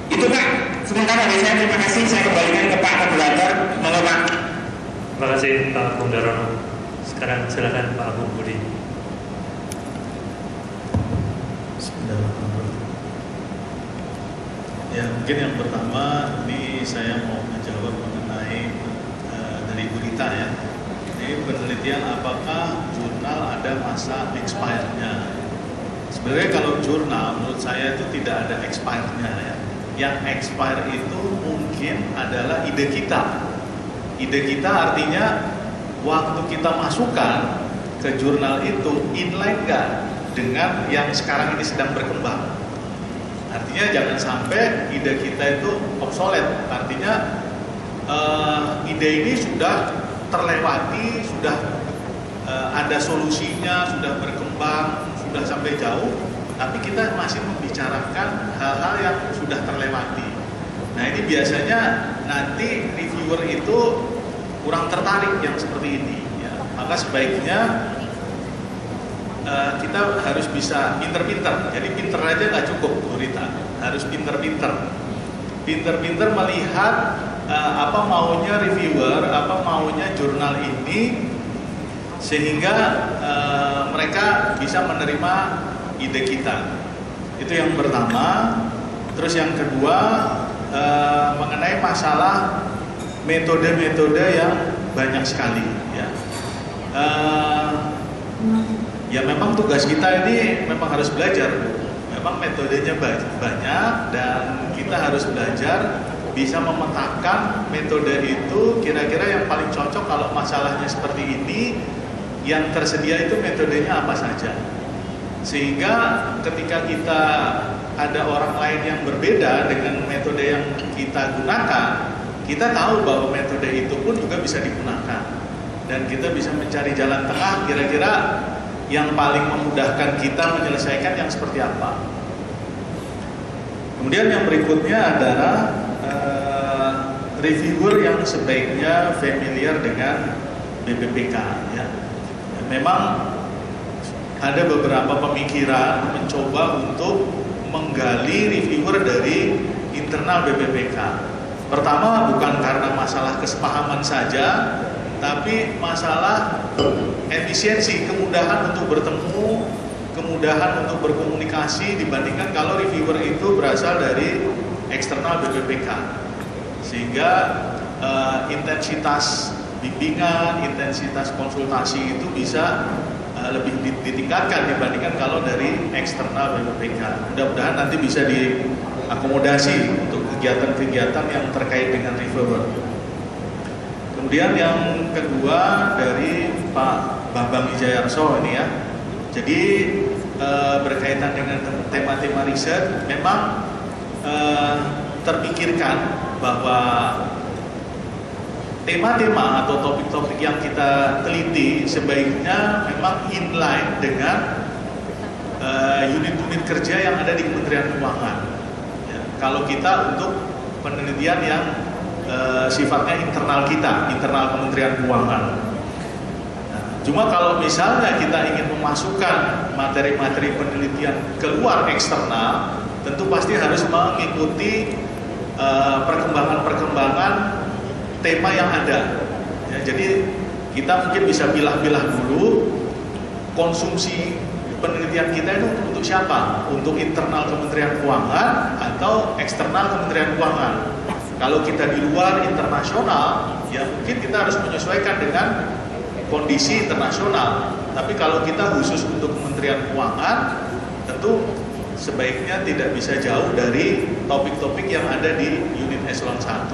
Itu Pak, sementara dari saya terima kasih, saya kembalikan ke Pak Moderator, monggo Pak. Terima kasih Pak Bung Darono. Sekarang silakan Pak Agung Budi. Ya, mungkin yang pertama ini saya mau menjawab mengenai dari Bu Rita ya. Ini penelitian apakah jurnal ada masa expirednya? Sebenarnya kalau jurnal menurut saya itu tidak ada expirednya ya. Yang expire itu mungkin adalah ide kita. Ide kita artinya waktu kita masukkan ke jurnal itu inline nggak dengan yang sekarang ini sedang berkembang. Artinya jangan sampai ide kita itu obsolete. Artinya ide ini sudah terlewati, sudah ada solusinya, sudah berkembang, sudah sampai jauh, tapi kita masih membicarakan hal-hal yang sudah terlewati. Nah ini biasanya nanti reviewer itu kurang tertarik yang seperti ini. Ya. Maka sebaiknya kita harus bisa pinter-pinter. Jadi pinter aja nggak cukup, Bu Rita. Harus pinter-pinter. Pinter-pinter melihat apa maunya reviewer, apa maunya jurnal ini, sehingga mereka bisa menerima ide kita. Itu yang pertama. Terus yang kedua mengenai masalah metode-metode yang banyak sekali. Ya. Ya memang tugas kita ini memang harus belajar. Memang metodenya banyak dan kita harus belajar bisa memetakan metode itu kira-kira yang paling cocok kalau masalahnya seperti ini, yang tersedia itu metodenya apa saja. Sehingga ketika kita ada orang lain yang berbeda dengan metode yang kita gunakan, kita tahu bahwa metode itu pun juga bisa digunakan. Dan kita bisa mencari jalan tengah kira-kira yang paling memudahkan kita menyelesaikan yang seperti apa. Kemudian yang berikutnya adalah reviewer yang sebaiknya familiar dengan BPPK. Ya. Memang ada beberapa pemikiran mencoba untuk menggali reviewer dari internal BPPK. Pertama bukan karena masalah kesepahaman saja, tapi masalah efisiensi, kemudahan untuk bertemu, kemudahan untuk berkomunikasi dibandingkan kalau reviewer itu berasal dari eksternal BPPK. Sehingga intensitas bimbingan, intensitas konsultasi itu bisa lebih ditingkatkan dibandingkan kalau dari eksternal BPPK. Mudah-mudahan nanti bisa diakomodasi untuk kegiatan-kegiatan yang terkait dengan reviewer. Kemudian yang kedua dari Pak Bambang Wijayarso ini ya. Jadi berkaitan dengan tema-tema riset, memang terpikirkan bahwa tema-tema atau topik-topik yang kita teliti sebaiknya memang inline dengan unit-unit kerja yang ada di Kementerian Keuangan. Ya, kalau kita untuk penelitian yang sifatnya internal kita, internal Kementerian Keuangan. Nah, cuma kalau misalnya kita ingin memasukkan materi-materi penelitian keluar eksternal, tentu pasti harus mengikuti perkembangan-perkembangan tema yang ada. Ya, jadi kita mungkin bisa pilah-pilah dulu konsumsi penelitian kita itu untuk siapa? Untuk internal Kementerian Keuangan atau eksternal Kementerian Keuangan? Kalau kita di luar internasional, ya mungkin kita harus menyesuaikan dengan kondisi internasional. Tapi kalau kita khusus untuk Kementerian Keuangan, tentu sebaiknya tidak bisa jauh dari topik-topik yang ada di unit eselon 1.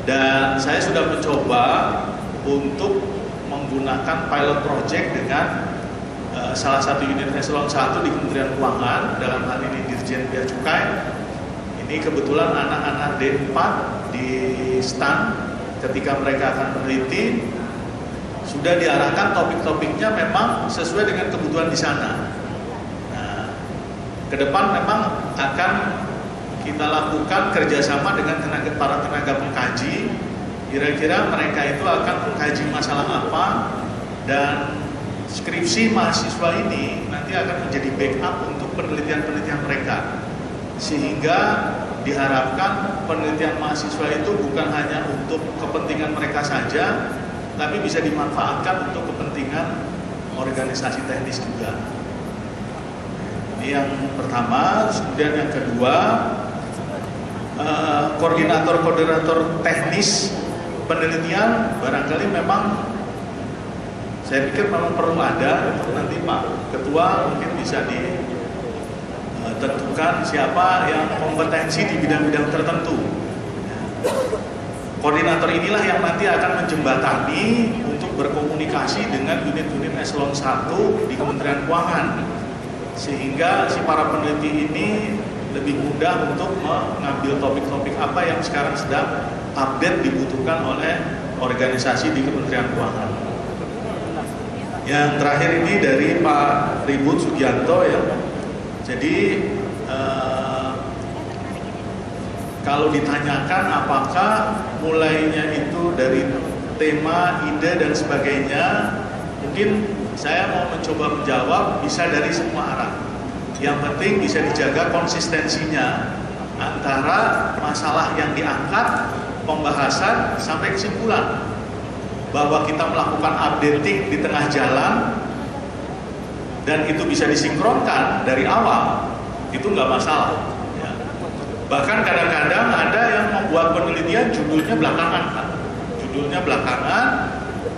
Dan saya sudah mencoba untuk menggunakan pilot project dengan salah satu unit eselon 1 di Kementerian Keuangan, dalam hal ini Dirjen Bea Cukai. Ini kebetulan anak-anak D4 di STAN, ketika mereka akan meneliti, sudah diarahkan topik-topiknya memang sesuai dengan kebutuhan di sana. Nah, ke depan memang akan kita lakukan kerjasama dengan para tenaga pengkaji. Kira-kira mereka itu akan mengkaji masalah apa, dan skripsi mahasiswa ini nanti akan menjadi backup untuk penelitian-penelitian mereka. Sehingga diharapkan penelitian mahasiswa itu bukan hanya untuk kepentingan mereka saja, tapi bisa dimanfaatkan untuk kepentingan organisasi teknis juga. Ini yang pertama. Kemudian yang kedua, koordinator-koordinator teknis penelitian barangkali memang saya pikir memang perlu ada. Nanti Pak Ketua mungkin bisa ditentukan siapa yang kompetensi di bidang-bidang tertentu. Koordinator inilah yang nanti akan menjembatani untuk berkomunikasi dengan unit-unit eselon 1 di Kementerian Keuangan, sehingga si para peneliti ini lebih mudah untuk mengambil topik-topik apa yang sekarang sedang update dibutuhkan oleh organisasi di Kementerian Keuangan. Yang terakhir ini dari Pak Ribut Sugianto ya. Jadi kalau ditanyakan apakah mulainya itu dari tema, ide dan sebagainya, mungkin saya mau mencoba menjawab bisa dari semua arah. Yang penting bisa dijaga konsistensinya antara masalah yang diangkat, pembahasan sampai kesimpulan. Bahwa kita melakukan updating di tengah jalan dan itu bisa disinkronkan dari awal, itu nggak masalah. Bahkan kadang-kadang ada yang membuat penelitian judulnya belakangan, Pak. Judulnya belakangan,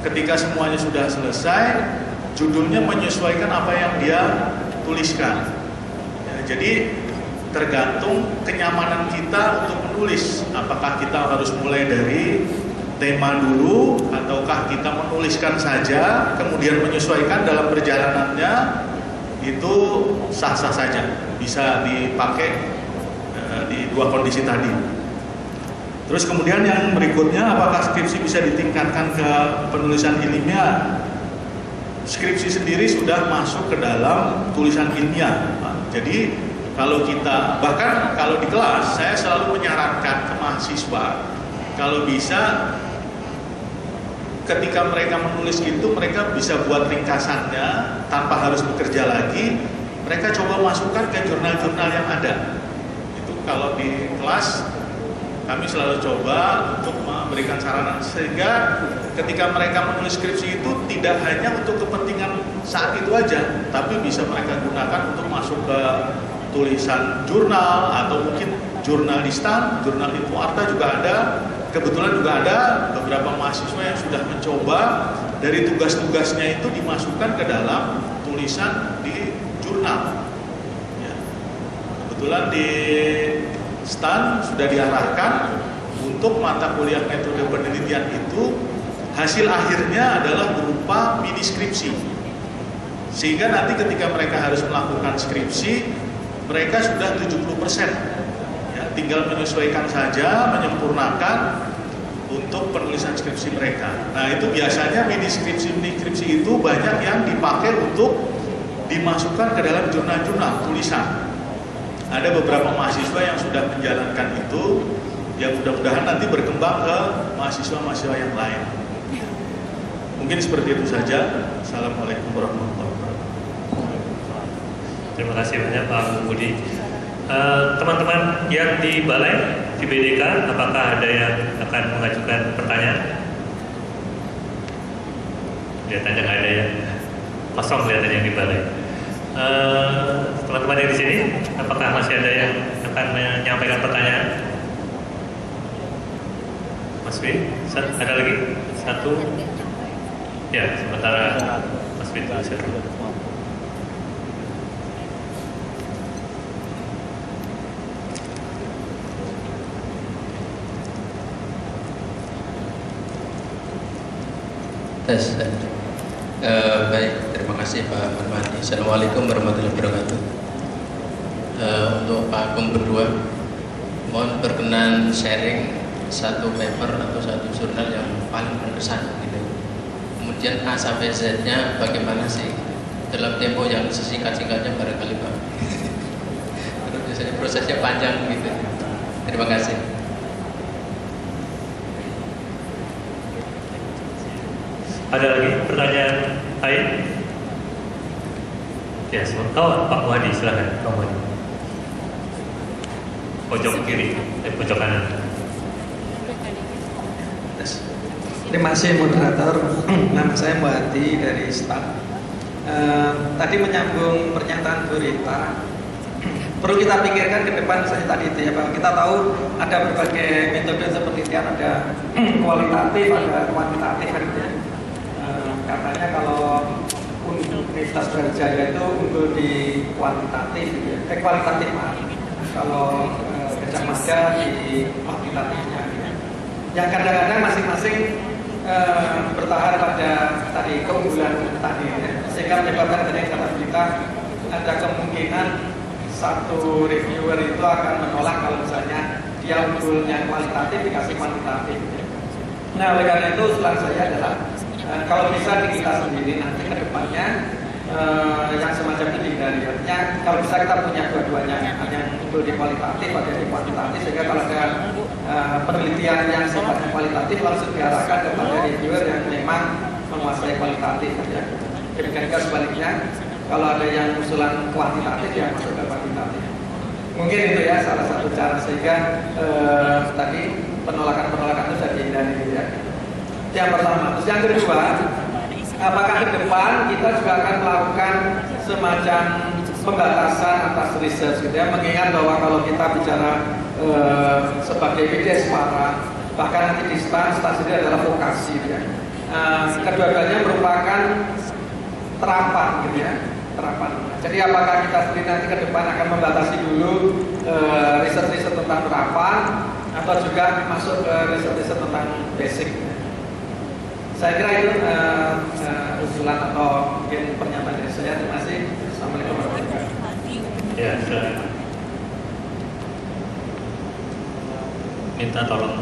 ketika semuanya sudah selesai, judulnya menyesuaikan apa yang dia tuliskan. Ya, jadi tergantung kenyamanan kita untuk menulis. Apakah kita harus mulai dari tema dulu, ataukah kita menuliskan saja, kemudian menyesuaikan dalam perjalanannya, itu sah-sah saja, bisa dipakai di dua kondisi tadi. Terus kemudian yang berikutnya, apakah skripsi bisa ditingkatkan ke penulisan ilmiah? Skripsi sendiri sudah masuk ke dalam tulisan ilmiah. Jadi kalau kita, bahkan kalau di kelas, saya selalu menyarankan ke mahasiswa, kalau bisa ketika mereka menulis itu, mereka bisa buat ringkasannya tanpa harus bekerja lagi. Mereka coba masukkan ke jurnal-jurnal yang ada. Kalau di kelas kami selalu coba untuk memberikan sarana sehingga ketika mereka menulis skripsi itu tidak hanya untuk kepentingan saat itu aja, tapi bisa mereka gunakan untuk masuk ke tulisan jurnal atau mungkin jurnal listan, jurnal info arta juga ada. Kebetulan juga ada beberapa mahasiswa yang sudah mencoba dari tugas-tugasnya itu dimasukkan ke dalam tulisan di jurnal. Kebetulan di STAN sudah diarahkan untuk mata kuliah metode penelitian itu hasil akhirnya adalah berupa mini skripsi. Sehingga nanti ketika mereka harus melakukan skripsi, mereka sudah 70%. Ya, tinggal menyesuaikan saja, menyempurnakan untuk penulisan skripsi mereka. Nah, itu biasanya mini skripsi itu banyak yang dipakai untuk dimasukkan ke dalam jurnal-jurnal tulisan. Ada beberapa mahasiswa yang sudah menjalankan itu, yang mudah-mudahan nanti berkembang ke mahasiswa-mahasiswa yang lain. Mungkin seperti itu saja. Assalamualaikum warahmatullahi wabarakatuh. Terima kasih banyak Pak Budi. Teman-teman yang di Balai, di BDK, apakah ada yang akan mengajukan pertanyaan? Kelihatannya nggak ada ya, kosong kelihatannya yang di Balai. Teman-teman yang di sini, apakah masih ada yang akan menyampaikan pertanyaan? Mas Win, ada lagi? Satu? Ya, sementara Mas Win dulu satu. Tes. Baik, terima kasih Pak Marmadi. Assalamualaikum warahmatullahi wabarakatuh. Untuk Pak Agung berdua, mohon berkenan sharing satu paper atau satu jurnal yang paling berkesan gitu. Kemudian A sampai Z-nya bagaimana sih dalam tempo yang sesingkat-singkatnya barangkali Pak. Karena biasanya prosesnya panjang gitu. Terima kasih. Ada lagi pertanyaan lain? Ya, Pak Wadi, silakan Pak Wadi. Pojok kiri, pojok kanan. Terima kasih moderator. Nama saya Mbak Hadi dari STAT. Tadi menyambung pernyataan Bu Rita. Perlu kita pikirkan ke depan, misalnya tadi itu ya Pak. Kita tahu ada berbagai metode penelitian, ada kualitatif, ada kuantitatif gitu ya. Katanya kalau Universitas Brawijaya itu unggul di kuantitatif, gitu ya. Kualitatif maaf. Kalau Gajah Mada di kuantitatifnya. Gitu. Yang kadang-kadang masing-masing bertahan pada tadi keunggulan tadi, ya. Sehingga menyebabkan tadi kata berita ada kemungkinan satu reviewer itu akan menolak kalau misalnya dia unggulnya kualitatif dikasih kuantitatif. Gitu. Nah, oleh karena itu usulan saya adalah kalau bisa di kita sendiri nanti ke depannya yang semacam ini dihindari. Artinya kalau bisa kita punya dua-duanya, yang unggul di kualitatif ada di kuantitatif, sehingga kalau ada penelitian yang sifatnya kualitatif langsung diarahkan kepada reviewer yang memang menguasai kualitatif. Ya. Demikian juga sebaliknya, kalau ada yang usulan kuantitatif ya masuk ke kuantitatif. Mungkin itu ya salah satu cara sehingga tadi penolakan-penolakan itu sudah dihindari ya. Yang pertama. Terus yang kedua, apakah ke depan kita juga akan melakukan semacam pembatasan atas research gitu ya, mengingat bahwa kalau kita bicara sebagai BDS para, bahkan nanti di STAT sendiri adalah vokasi gitu ya. Kedua-duanya merupakan terapan gitu ya, terapan. Jadi apakah kita sendiri nanti ke depan akan membatasi dulu riset-riset tentang terapan atau juga masuk ke riset-riset tentang basic? Saya kira itu usulan atau mungkin pernyataan dari saya. Terima kasih. Assalamualaikum warahmatullahi wabarakatuh. Ya, silakan. Minta tolong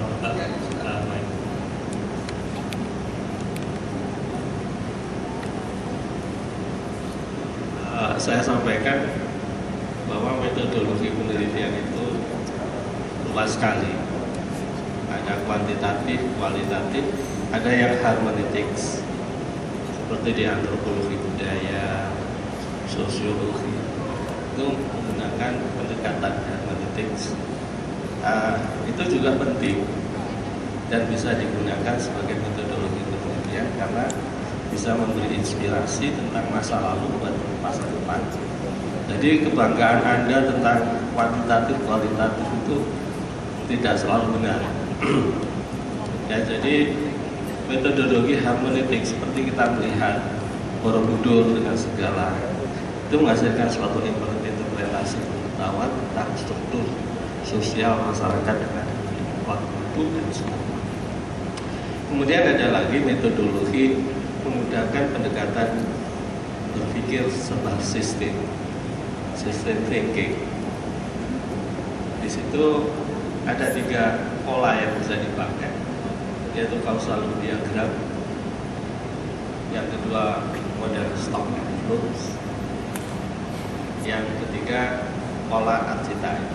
saya sampaikan bahwa metodologi penelitian itu luas sekali. Ada kuantitatif, kualitatif, ada yang hermeneutics seperti di antropologi budaya, sosiologi itu menggunakan pendekatan hermeneutics. Itu juga penting dan bisa digunakan sebagai metodologi penelitian karena bisa memberi inspirasi tentang masa lalu buat masa depan. Jadi kebanggaan Anda tentang kuantitatif kualitatif itu tidak selalu benar. Ya, jadi metodologi hermeneutik seperti kita melihat Borobudur dengan segala itu menghasilkan suatu interpretasi pengetahuan tentang struktur sosial masyarakat dengan waktu itu dan sebagainya. Kemudian ada lagi metodologi menggunakan pendekatan berpikir berbasis system thinking. Di situ ada 3 pola yang bisa dipakai, yaitu causal diagram, yang kedua model stock influence, yang ketiga pola archetype.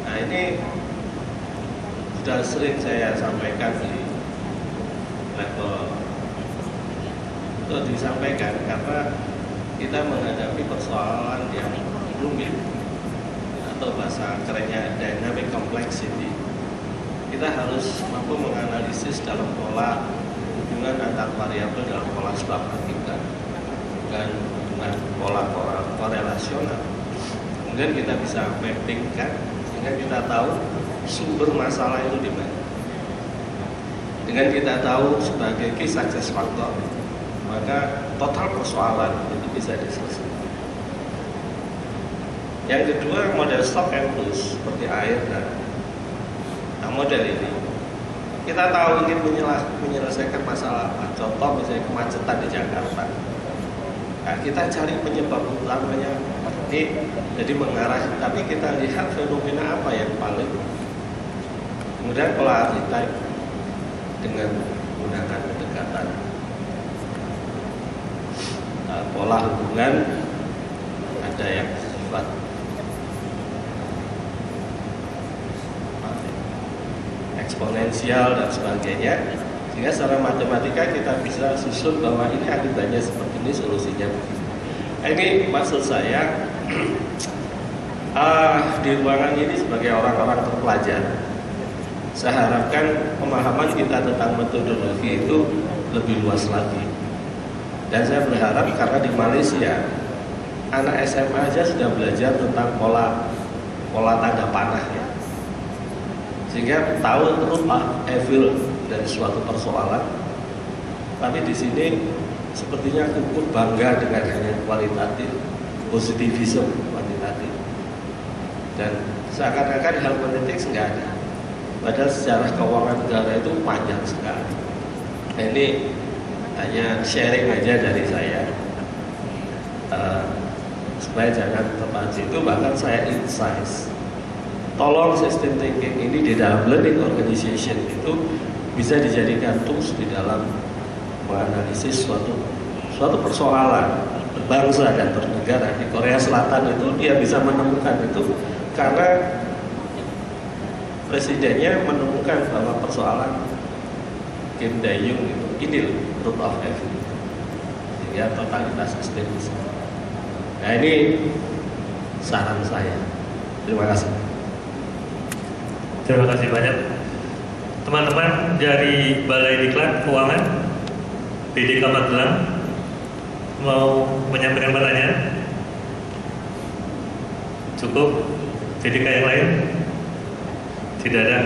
Nah, ini sudah sering saya sampaikan di level untuk disampaikan karena kita menghadapi persoalan yang rumit atau bahasa kerennya dynamic complexity. Kita harus mampu menganalisis dalam pola hubungan antar variabel dalam pola sebab akibat dan hubungan pola-pola korelasional. Kemudian kita bisa mappingkan sehingga kita tahu sumber masalah itu di mana. Dengan kita tahu sebagai key success factor, maka total persoalan itu bisa diselesaikan. Yang kedua, model stop and push seperti air dan model ini kita tahu ingin menyelesaikan masalah apa. Contoh misalnya kemacetan di Jakarta. Nah, kita cari penyebab utamanya jadi mengarah, tapi kita lihat fenomena apa yang paling. Kemudian pola archetype dengan menggunakan pendekatan pola hubungan, ada yang sifat eksponensial dan sebagainya, sehingga secara matematika kita bisa susun bahwa ini akibatnya seperti ini, solusinya begini. Ini maksud saya di ruangan ini sebagai orang-orang terpelajar, saya harapkan pemahaman kita tentang metodologi itu lebih luas lagi. Dan saya berharap karena di Malaysia anak SMA aja sudah belajar tentang pola tanda panah ya, sehingga tahu root evil dari suatu persoalan. Tapi di sini sepertinya cukup bangga dengan hanya kualitatif, positivisme kuantitatif, dan seakan-akan hermeneutics nggak ada. Padahal sejarah keuangan negara itu panjang sekali. Nah, ini hanya sharing aja dari saya, supaya jangan terpancing itu. Bahkan saya insight, tolong system thinking ini di dalam learning organization itu bisa dijadikan tools di dalam menganalisis suatu persoalan berbangsa dan bernegara. Di Korea Selatan itu dia bisa menemukan itu karena presidennya menemukan bahwa persoalan Kim Dae-jung itu ini root of evil, sehingga totalitas sistem bisa. Nah, ini saran saya. Terima kasih. Terima kasih banyak. Teman-teman dari Balai Diklat Keuangan BDK Magelang mau menyampaikan pertanyaan? Cukup? BDK yang lain? Tidak ada.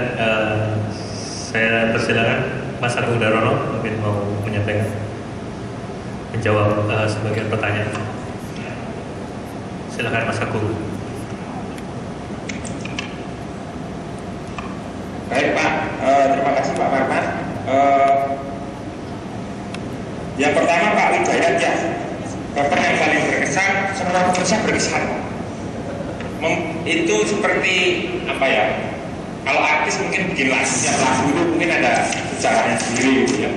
Saya persilakan Mas Agung Darono mungkin mau menjawab sebagian pertanyaan. Silakan Mas Agung. Baik Pak, terima kasih Pak Farman. Yang pertama Pak Widayat ya, Bapak yang paling berkesan, semua pemirsa berkesan. Itu seperti apa ya? Kalau artis mungkin bikin lagu, setiap lagu itu mungkin ada caranya sendiri gitu ya.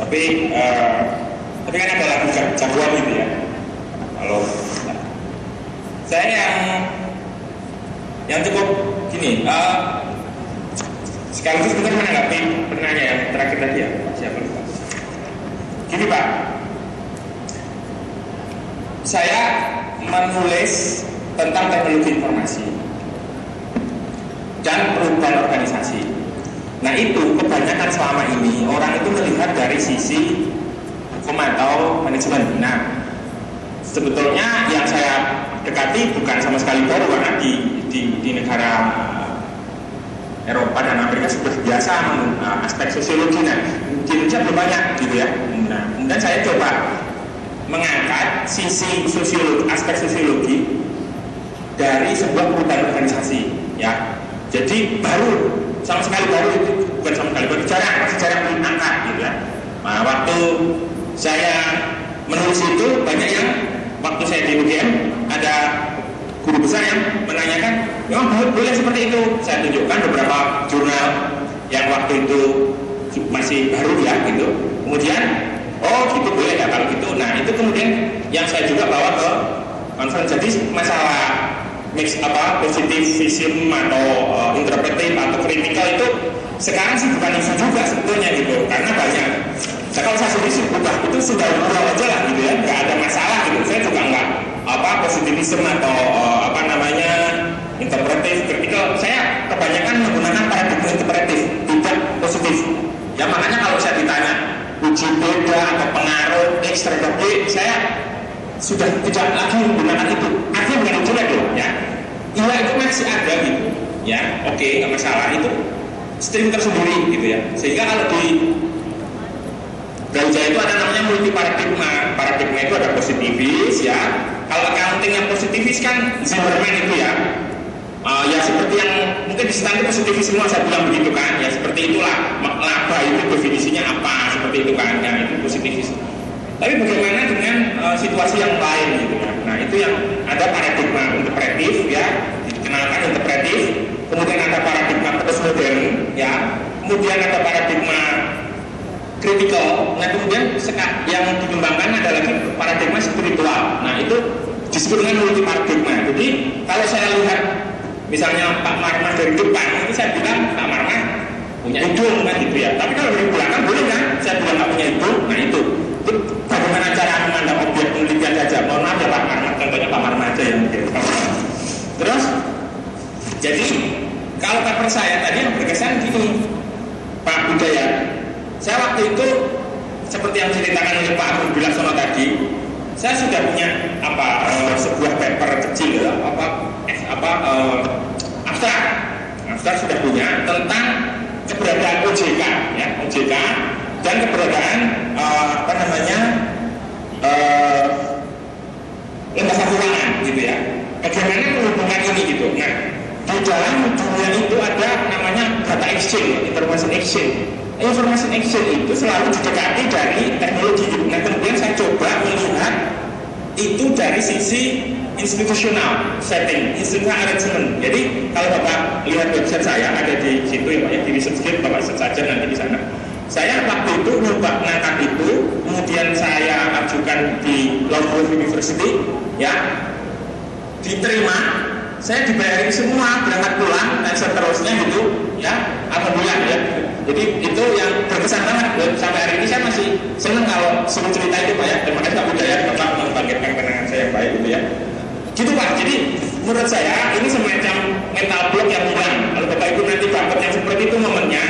Tapi kan ada lagu jagoan gitu ya. Kalau saya yang cukup gini, sekaligus kita menanggapi penanya yang terakhir tadi ya, siapa lupa. Gini Pak, saya menulis tentang teknologi informasi dan perubahan organisasi. Nah itu kebanyakan selama ini orang itu melihat dari sisi hukum atau manajemen. Nah sebetulnya yang saya dekati bukan sama sekali baru, karena di negara Eropa dan Amerika sudah biasa aspek sosiologi. Nah di Indonesia belum banyak gitu ya. Nah kemudian saya coba mengangkat sisi sosiologi, aspek sosiologi dari sebuah perubahan organisasi ya. Jadi baru, sama sekali baru itu, bukan sama sekali baru, masih jarang diangkat gitu ya. Nah, waktu saya menulis itu banyak yang waktu saya di UGM ada guru besar yang menanyakan, memang boleh seperti itu. Saya tunjukkan beberapa jurnal yang waktu itu masih baru ya gitu. Kemudian, oh gitu boleh ya kalau gitu. Nah itu kemudian yang saya juga bawa ke conference. Jadi masalah mix positivism atau interpretif atau kritikal itu sekarang sih bukan isu juga sebetulnya gitu, karena banyak. Nah, kalau saya sendiri ubah itu sudah aja lah gitu ya, nggak ada masalah gitu. Saya juga nggak positivism atau interpretif kritikal. Saya kebanyakan menggunakan paradigma interpretif, tidak positif. Ya makanya kalau saya ditanya uji beda atau pengaruh X terhadap Y, saya sudah tidak lagi menggunakan itu. Artinya bukan jelek loh ya. Iya itu masih ada gitu ya. Oke, nggak masalah, itu stream tersendiri gitu ya. Sehingga kalau di Brawijaya itu ada namanya multi paradigma. Paradigma itu ada positivis ya. Kalau accounting yang positivis kan Zimmerman itu ya. Ya seperti yang mungkin di stand positivis semua saya bilang begitu kan. Ya seperti itulah. Laba itu definisinya apa, seperti itu kan. Ya itu positivis. Tapi bagaimana dengan situasi yang lain gitu ya. Nah itu yang ada paradigma interpretif ya, dikenalkan interpretif. Kemudian ada paradigma postmodern ya. Kemudian ada paradigma kritikal. Nah kemudian yang dikembangkan ada lagi paradigma spiritual. Nah itu disebut dengan multi paradigma. Jadi kalau saya lihat misalnya Pak Marmah dari depan, itu saya bilang Pak Marmah punya hidung kan gitu ya. Tapi kalau dari belakang boleh kan? Saya bilang nggak punya hidung. Nah itu bagaimana cara memandang objek penelitian saja. Mohon maaf ya Pak Marmah, contohnya Pak Marmah aja yang mungkin. Terus jadi kalau paper saya tadi yang berkesan gini, Pak Budaya. Saya waktu itu seperti yang diceritakan oleh Pak Agung Bilaksono tadi, saya sudah punya sebuah paper kecil ya, abstrak sudah punya tentang keberadaan OJK ya, OJK dan keberadaan lembaga keuangan gitu ya. Bagaimana menghubungkan ini gitu. Nah, di dalam dunia itu ada namanya data exchange, information exchange. Information exchange itu selalu didekati dari teknologi. Nah kemudian saya coba melihat itu dari sisi institutional setting, institutional arrangement. Jadi kalau Bapak lihat website saya ada di situ ya Pak ya, di ResearchGate Bapak search saja nanti di sana. Saya waktu itu nyoba ngangkat itu, kemudian saya ajukan di London University ya, diterima, saya dibayarin semua, berangkat pulang dan seterusnya gitu ya, alhamdulillah ya. Jadi itu yang berkesan banget sampai hari ini. Saya masih senang kalau suruh cerita itu Pak ya. Terima kasih Pak Budaya Bapak membangkitkan kenangan saya yang baik gitu ya. Gitu Pak. Jadi menurut saya ini semacam mental block yang hilang. Kalau Bapak Ibu nanti dapat yang seperti itu momennya,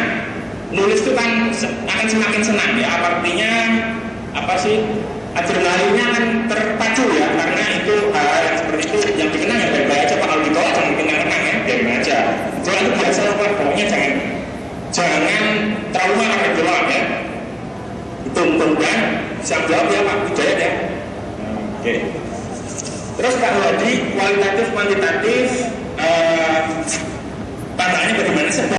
nulis itu kan akan semakin senang ya. Artinya apa sih? Adrenalinnya akan terpacu ya, karena itu hal yang seperti itu yang dikenang ya baik-baik aja Pak. Kalau ditolak jangan kenang-kenang ya, biarin aja. Jangan itu biasa Pak. Pokoknya jangan trauma karena ditolak ya. Itu mudah-mudahan bisa jawab ya Pak Budaya ya. Oke. Terus Pak Wadi, kualitatif kuantitatif tantangannya bagaimana sih?